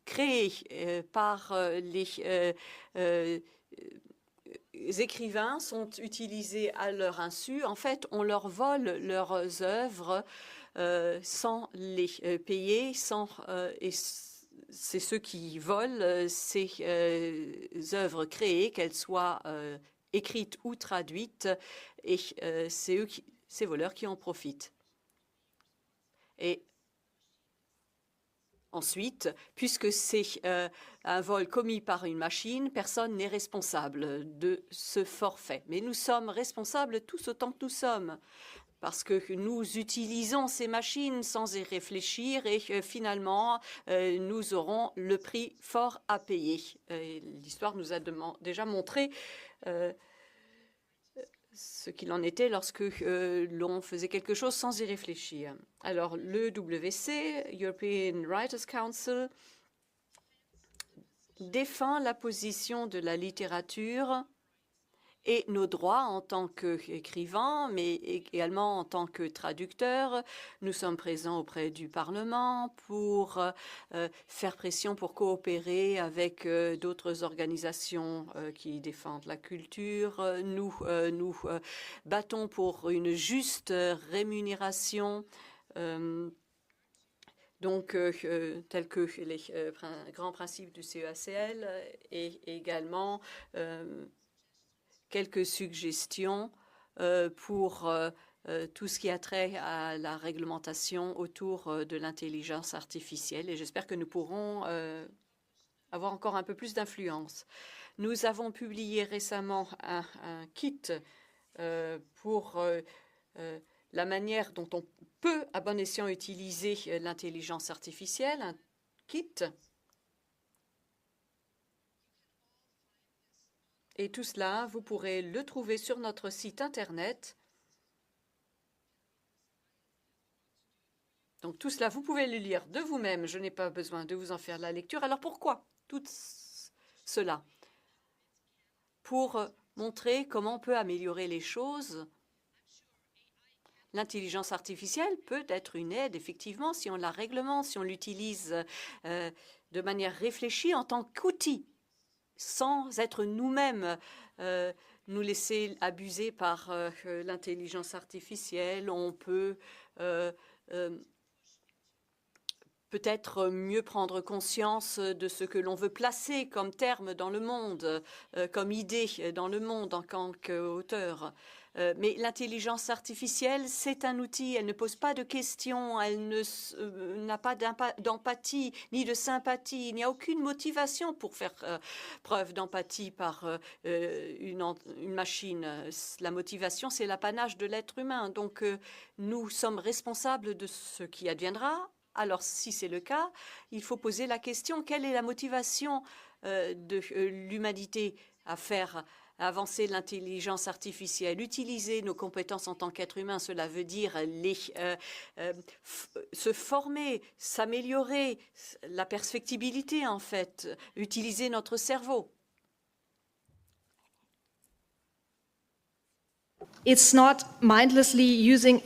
créés par les écrivains sont utilisés à leur insu. En fait, on leur vole leurs œuvres sans les payer, et c'est ceux qui volent ces œuvres créées, qu'elles soient écrites ou traduites, et c'est ces voleurs qui en profitent. Et ensuite, puisque c'est un vol commis par une machine, personne n'est responsable de ce forfait. Mais nous sommes responsables tous autant que nous sommes, parce que nous utilisons ces machines sans y réfléchir et finalement, nous aurons le prix fort à payer. L'histoire nous a déjà montré ce qu'il en était lorsque l'on faisait quelque chose sans y réfléchir. Alors, le WC, European Writers' Council, défend la position de la littérature et nos droits en tant qu'écrivains, mais également en tant que traducteurs. Nous sommes présents auprès du Parlement pour faire pression, pour coopérer avec d'autres organisations qui défendent la culture. Nous nous battons pour une juste rémunération. Donc, tels que les grands principes du CEACL et également quelques suggestions pour tout ce qui a trait à la réglementation autour de l'intelligence artificielle et j'espère que nous pourrons avoir encore un peu plus d'influence. Nous avons publié récemment un kit pour la manière dont on peut à bon escient utiliser l'intelligence artificielle, un kit. Et tout cela, vous pourrez le trouver sur notre site Internet. Donc tout cela, vous pouvez le lire de vous-même. Je n'ai pas besoin de vous en faire la lecture. Alors pourquoi tout cela? Pour montrer comment on peut améliorer les choses. L'intelligence artificielle peut être une aide, effectivement, si on la réglemente, si on l'utilise de manière réfléchie en tant qu'outil, sans être nous-mêmes nous laisser abuser par l'intelligence artificielle. On peut peut-être mieux prendre conscience de ce que l'on veut placer comme terme dans le monde, comme idée dans le monde en tant qu'auteur. Mais l'intelligence artificielle, c'est un outil, elle ne pose pas de questions, elle n'a pas d'empathie ni de sympathie, il n'y a aucune motivation pour faire preuve d'empathie par une machine. La motivation, c'est l'apanage de l'être humain. Donc nous sommes responsables de ce qui adviendra. Alors, si c'est le cas, il faut poser la question, quelle est la motivation de l'humanité à faire avancer l'intelligence artificielle, utiliser nos compétences en tant qu'être humain, cela veut dire se former, s'améliorer, la perfectibilité en fait, utiliser notre cerveau. It's not mindlessly using.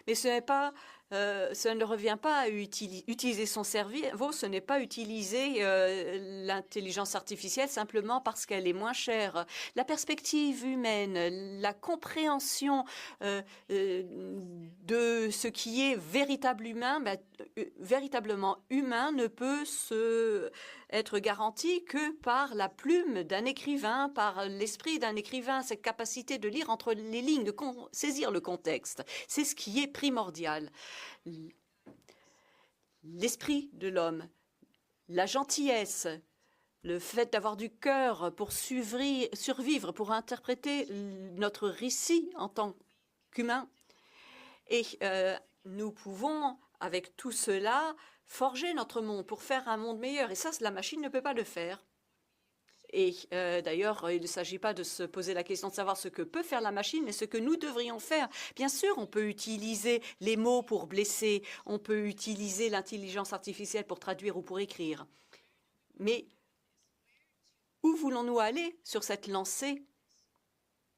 Mais ce n'est pas ça ne revient pas à utiliser son cerveau, ce n'est pas utiliser l'intelligence artificielle simplement parce qu'elle est moins chère. La perspective humaine, la compréhension de ce qui est véritablement humain ne peut être garantie que par la plume d'un écrivain, par l'esprit d'un écrivain, cette capacité de lire entre les lignes, de saisir le contexte. C'est ce qui est primordial. L'esprit de l'homme, la gentillesse, le fait d'avoir du cœur pour survivre, pour interpréter notre récit en tant qu'humain. Et nous pouvons, avec tout cela, forger notre monde pour faire un monde meilleur. Et ça, la machine ne peut pas le faire. Et d'ailleurs, il ne s'agit pas de se poser la question de savoir ce que peut faire la machine, mais ce que nous devrions faire. Bien sûr, on peut utiliser les mots pour blesser, on peut utiliser l'intelligence artificielle pour traduire ou pour écrire. Mais où voulons-nous aller sur cette lancée?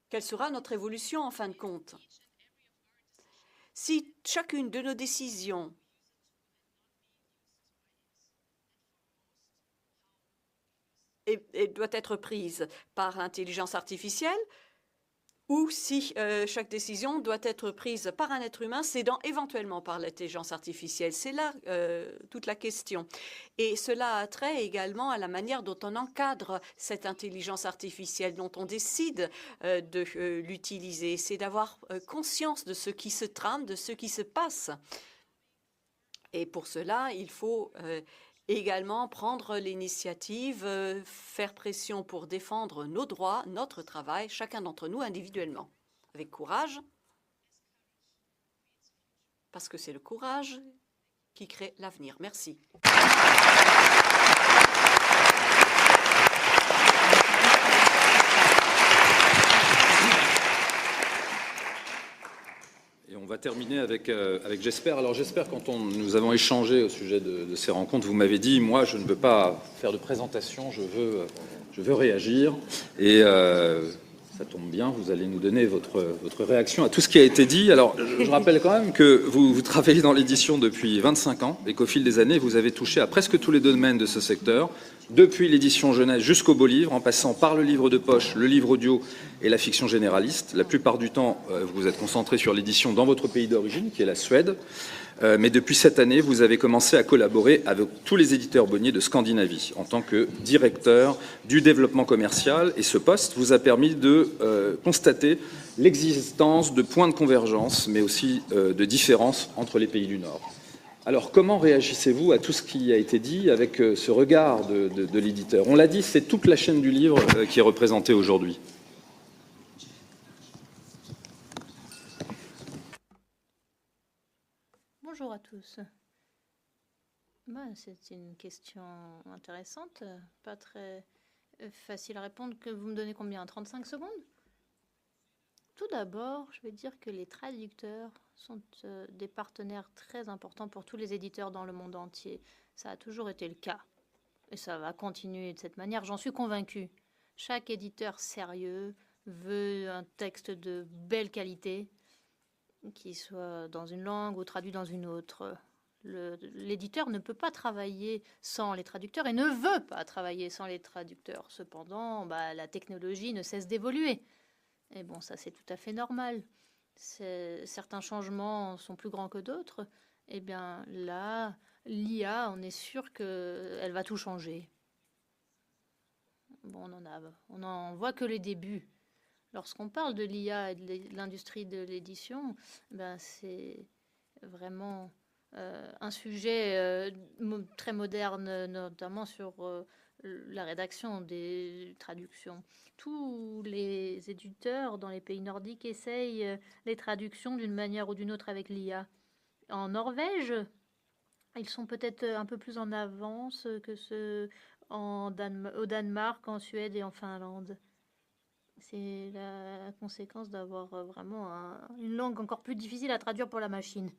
Quelle sera notre évolution en fin de compte? Si chacune de nos décisions et doit être prise par l'intelligence artificielle, ou si chaque décision doit être prise par un être humain, cédant éventuellement par l'intelligence artificielle. C'est là toute la question. Et cela a trait également à la manière dont on encadre cette intelligence artificielle, dont on décide de l'utiliser. C'est d'avoir conscience de ce qui se trame, de ce qui se passe. Et pour cela, il faut également prendre l'initiative, faire pression pour défendre nos droits, notre travail, chacun d'entre nous individuellement, avec courage, parce que c'est le courage qui crée l'avenir. Merci. Et on va terminer avec Jesper. Alors Jesper, quand nous avons échangé au sujet de ces rencontres, vous m'avez dit, moi je ne veux pas faire de présentation, je veux réagir. Et ça tombe bien, vous allez nous donner votre réaction à tout ce qui a été dit. Alors je rappelle quand même que vous travaillez dans l'édition depuis 25 ans et qu'au fil des années, vous avez touché à presque tous les domaines de ce secteur, depuis l'édition jeunesse jusqu'au beau livre, en passant par le livre de poche, le livre audio et la fiction généraliste. La plupart du temps, vous vous êtes concentré sur l'édition dans votre pays d'origine, qui est la Suède. Mais depuis cette année, vous avez commencé à collaborer avec tous les éditeurs bonniers de Scandinavie en tant que directeur du développement commercial. Et ce poste vous a permis de constater l'existence de points de convergence, mais aussi de différences entre les pays du Nord. Alors, comment réagissez-vous à tout ce qui a été dit avec ce regard de l'éditeur? On l'a dit, c'est toute la chaîne du livre qui est représentée aujourd'hui. Bonjour à tous. C'est une question intéressante, pas très facile à répondre. Que vous me donnez combien? 35 secondes? Tout d'abord, je vais dire que les traducteurs sont des partenaires très importants pour tous les éditeurs dans le monde entier. Ça a toujours été le cas. Et ça va continuer de cette manière, j'en suis convaincue. Chaque éditeur sérieux veut un texte de belle qualité, qui soit dans une langue ou traduit dans une autre. L'éditeur ne peut pas travailler sans les traducteurs et ne veut pas travailler sans les traducteurs. Cependant, la technologie ne cesse d'évoluer. Et bon, ça c'est tout à fait normal. Certains changements sont plus grands que d'autres. Eh bien là, l'IA, on est sûr qu'elle va tout changer. Bon, on n'en voit que les débuts. Lorsqu'on parle de l'IA et de l'industrie de l'édition, c'est vraiment un sujet très moderne, notamment sur la rédaction des traductions. Tous les éditeurs dans les pays nordiques essayent les traductions d'une manière ou d'une autre avec l'IA. En Norvège, ils sont peut-être un peu plus en avance que ceux au Danemark, en Suède et en Finlande. C'est la conséquence d'avoir vraiment une langue encore plus difficile à traduire pour la machine.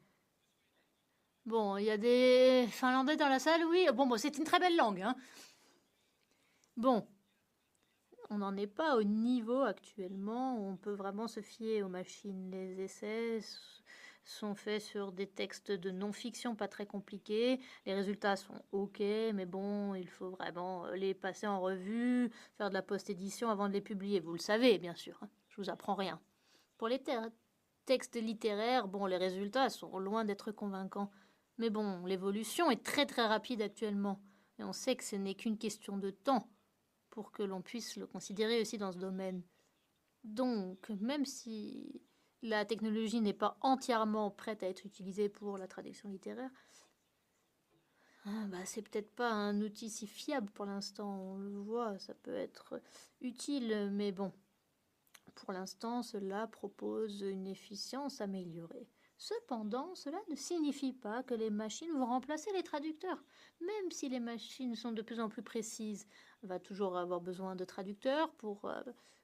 Bon, il y a des Finlandais dans la salle, oui. Bon, c'est une très belle langue, hein. Bon, on n'en est pas au niveau actuellement où on peut vraiment se fier aux machines. Les essais sont faits sur des textes de non-fiction pas très compliqués. Les résultats sont OK, mais bon, il faut vraiment les passer en revue, faire de la post-édition avant de les publier. Vous le savez, bien sûr, hein. Je vous apprends rien. Pour les textes littéraires, bon, les résultats sont loin d'être convaincants. Mais bon, l'évolution est très très rapide actuellement. Et on sait que ce n'est qu'une question de temps pour que l'on puisse le considérer aussi dans ce domaine. Donc, même si la technologie n'est pas entièrement prête à être utilisée pour la traduction littéraire, c'est peut-être pas un outil si fiable pour l'instant. On le voit, ça peut être utile, mais bon, pour l'instant, cela propose une efficience améliorée. Cependant, cela ne signifie pas que les machines vont remplacer les traducteurs. Même si les machines sont de plus en plus précises, on va toujours avoir besoin de traducteurs pour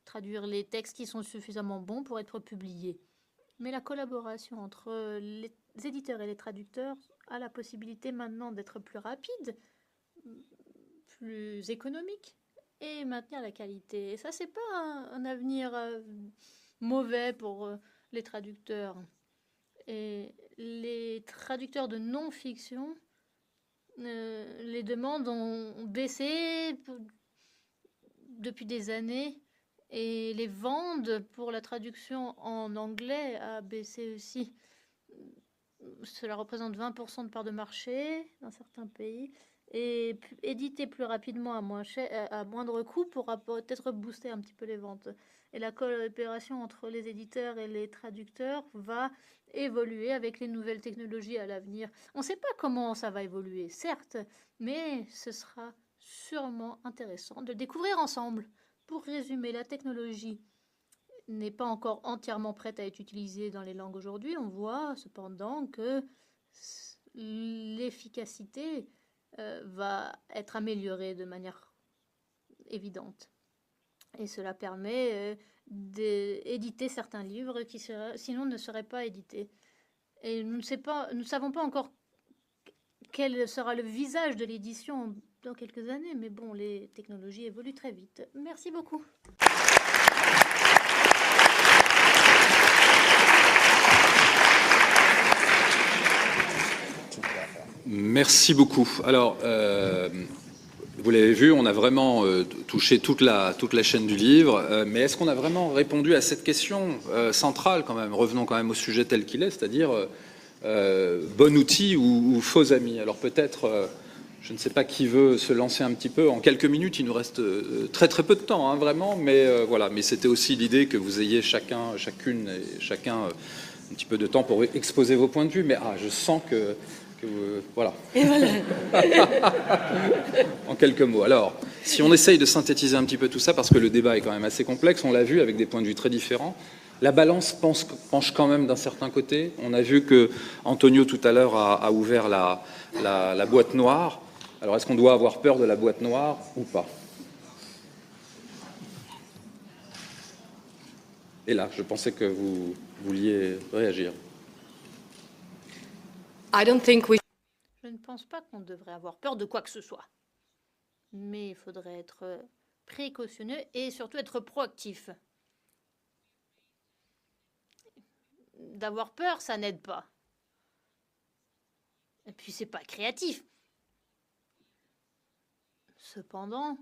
traduire les textes qui sont suffisamment bons pour être publiés. Mais la collaboration entre les éditeurs et les traducteurs a la possibilité maintenant d'être plus rapide, plus économique et maintenir la qualité. Et ça, c'est pas un avenir mauvais pour les traducteurs. Et les traducteurs de non-fiction, les demandes ont baissé depuis des années et les ventes pour la traduction en anglais a baissé aussi. Cela représente 20% de part de marché dans certains pays et éditer plus rapidement à moindre coût pourra peut-être booster un petit peu les ventes. Et la coopération entre les éditeurs et les traducteurs va évoluer avec les nouvelles technologies à l'avenir. On ne sait pas comment ça va évoluer, certes, mais ce sera sûrement intéressant de le découvrir ensemble. Pour résumer, la technologie n'est pas encore entièrement prête à être utilisée dans les langues aujourd'hui. On voit cependant que l'efficacité va être améliorée de manière évidente. Et cela permet d'éditer certains livres qui sinon ne seraient pas édités. Et nous ne savons pas encore quel sera le visage de l'édition dans quelques années, mais bon, les technologies évoluent très vite. Merci beaucoup. Merci beaucoup. Alors, vous l'avez vu, on a vraiment touché toute la chaîne du livre, mais est-ce qu'on a vraiment répondu à cette question centrale quand même? Revenons quand même au sujet tel qu'il est, c'est-à-dire bon outil ou faux ami. Alors peut-être, je ne sais pas qui veut se lancer un petit peu. En quelques minutes, il nous reste très très peu de temps, hein, vraiment, mais voilà. Mais c'était aussi l'idée que vous ayez chacune et chacun un petit peu de temps pour exposer vos points de vue. Mais je sens que vous, voilà. Et voilà. En quelques mots. Alors, si on essaye de synthétiser un petit peu tout ça, parce que le débat est quand même assez complexe, on l'a vu avec des points de vue très différents. La balance penche quand même d'un certain côté. On a vu que Antonio tout à l'heure a ouvert la boîte noire. Alors, est-ce qu'on doit avoir peur de la boîte noire ou pas? Et là, je pensais que vous vouliez réagir. I don't think we Je ne pense pas qu'on devrait avoir peur de quoi que ce soit. Mais il faudrait être précautionneux et surtout être proactif. D'avoir peur, ça n'aide pas. Et puis, c'est pas créatif. Cependant,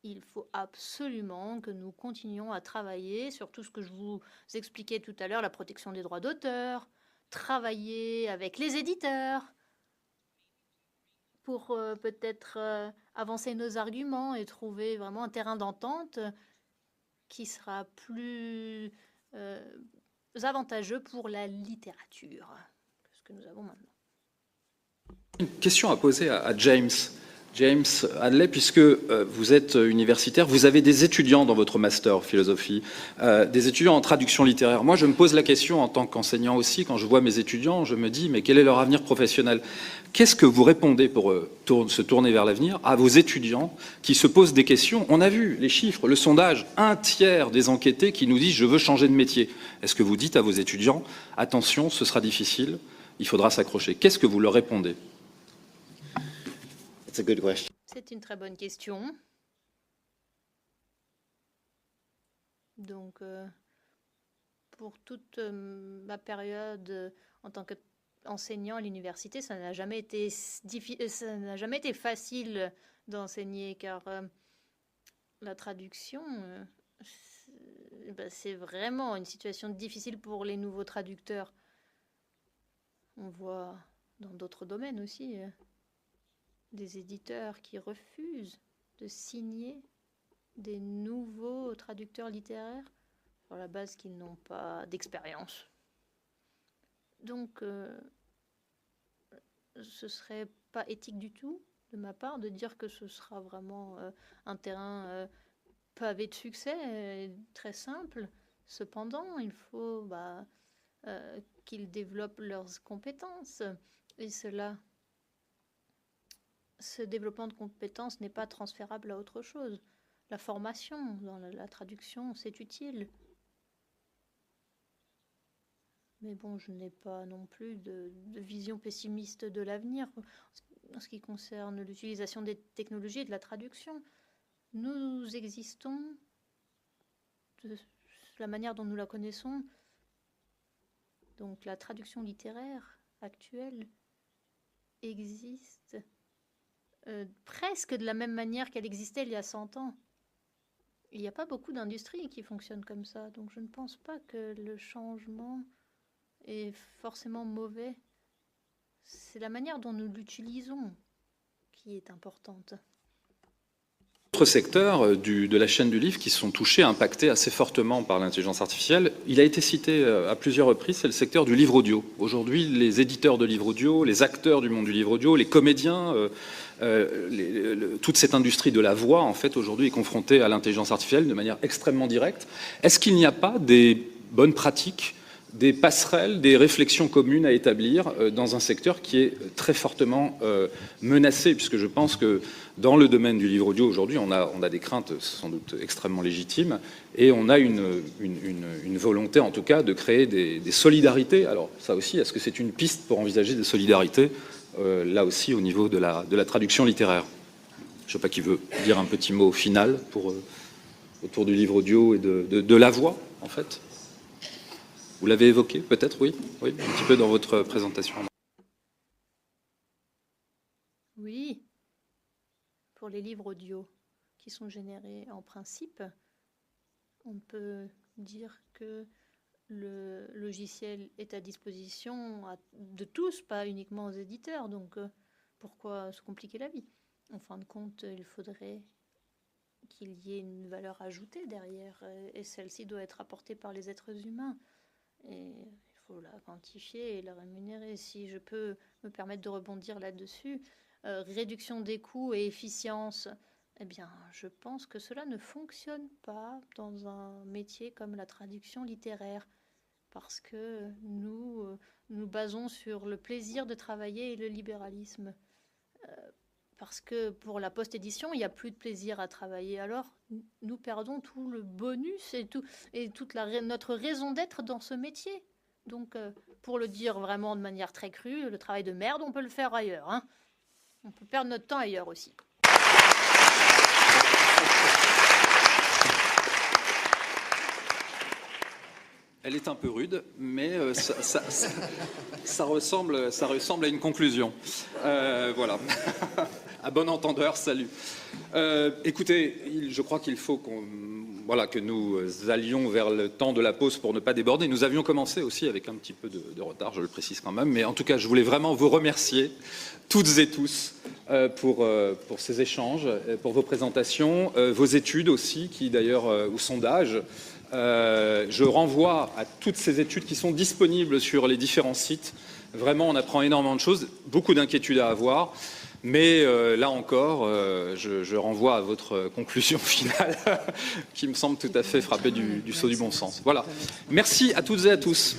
il faut absolument que nous continuions à travailler sur tout ce que je vous expliquais tout à l'heure, la protection des droits d'auteur, travailler avec les éditeurs pour peut-être avancer nos arguments et trouver vraiment un terrain d'entente qui sera plus avantageux pour la littérature que ce que nous avons maintenant. Une question à poser à James Hadley, puisque vous êtes universitaire, vous avez des étudiants dans votre master philosophie, des étudiants en traduction littéraire. Moi, je me pose la question en tant qu'enseignant aussi, quand je vois mes étudiants, je me dis, mais quel est leur avenir professionnel? Qu'est-ce que vous répondez pour se tourner vers l'avenir à vos étudiants qui se posent des questions? On a vu les chiffres, le sondage, 1/3 des enquêtés qui nous disent « je veux changer de métier ». Est-ce que vous dites à vos étudiants « attention, ce sera difficile, il faudra s'accrocher ». Qu'est-ce que vous leur répondez? It's a good question. C'est une très bonne question. Donc, pour toute ma période en tant qu'enseignant à l'université, ça n'a jamais été facile d'enseigner, car la traduction, c'est vraiment une situation difficile pour les nouveaux traducteurs. On voit dans d'autres domaines aussi des éditeurs qui refusent de signer des nouveaux traducteurs littéraires sur la base qu'ils n'ont pas d'expérience. Donc, ce serait pas éthique du tout de ma part de dire que ce sera vraiment un terrain pavé de succès, très simple. Cependant, il faut qu'ils développent leurs compétences. Et ce développement de compétences n'est pas transférable à autre chose. La formation dans la traduction, c'est utile. Mais bon, je n'ai pas non plus de vision pessimiste de l'avenir en ce qui concerne l'utilisation des technologies et de la traduction. Nous existons de la manière dont nous la connaissons. Donc la traduction littéraire actuelle existe presque de la même manière qu'elle existait il y a 100 ans. Il n'y a pas beaucoup d'industries qui fonctionnent comme ça, donc je ne pense pas que le changement est forcément mauvais. C'est la manière dont nous l'utilisons qui est importante. D'autres secteurs de la chaîne du livre qui sont touchés, impactés assez fortement par l'intelligence artificielle. Il a été cité à plusieurs reprises, c'est le secteur du livre audio. Aujourd'hui, les éditeurs de livres audio, les acteurs du monde du livre audio, les comédiens, toute cette industrie de la voix, en fait, aujourd'hui est confrontée à l'intelligence artificielle de manière extrêmement directe. Est-ce qu'il n'y a pas des bonnes pratiques, des passerelles, des réflexions communes à établir dans un secteur qui est très fortement menacé, puisque je pense que dans le domaine du livre audio aujourd'hui, on a des craintes sans doute extrêmement légitimes, et on a une volonté en tout cas de créer des solidarités. Alors ça aussi, est-ce que c'est une piste pour envisager des solidarités là aussi au niveau de la traduction littéraire? Je ne sais pas qui veut dire un petit mot final autour du livre audio et de la voix, en fait. Vous l'avez évoqué, peut-être, oui, un petit peu dans votre présentation. Oui, pour les livres audio qui sont générés en principe, on peut dire que le logiciel est à disposition de tous, pas uniquement aux éditeurs. Donc, pourquoi se compliquer la vie? En fin de compte, il faudrait qu'il y ait une valeur ajoutée derrière, et celle-ci doit être apportée par les êtres humains. Et il faut la quantifier et la rémunérer. Si je peux me permettre de rebondir là-dessus, réduction des coûts et efficience, eh bien, je pense que cela ne fonctionne pas dans un métier comme la traduction littéraire, parce que nous nous basons sur le plaisir de travailler et le libéralisme. Parce que pour la post-édition, il n'y a plus de plaisir à travailler. Alors, nous perdons tout le bonus et toute notre raison d'être dans ce métier. Donc, pour le dire vraiment de manière très crue, le travail de merde, on peut le faire ailleurs. Hein. On peut perdre notre temps ailleurs aussi. Elle est un peu rude, mais ça ressemble à une conclusion. Voilà. À bon entendeur, salut. Écoutez, je crois qu'il faut que nous allions vers le temps de la pause pour ne pas déborder. Nous avions commencé aussi avec un petit peu de retard, je le précise quand même. Mais en tout cas, je voulais vraiment vous remercier, toutes et tous, pour ces échanges, pour vos présentations, vos études aussi, qui d'ailleurs, ou sondages. Je renvoie à toutes ces études qui sont disponibles sur les différents sites. Vraiment, on apprend énormément de choses, beaucoup d'inquiétudes à avoir. Mais là encore, je renvoie à votre conclusion finale qui me semble tout à fait frappée du sceau du bon sens. Voilà. Merci à toutes et à tous.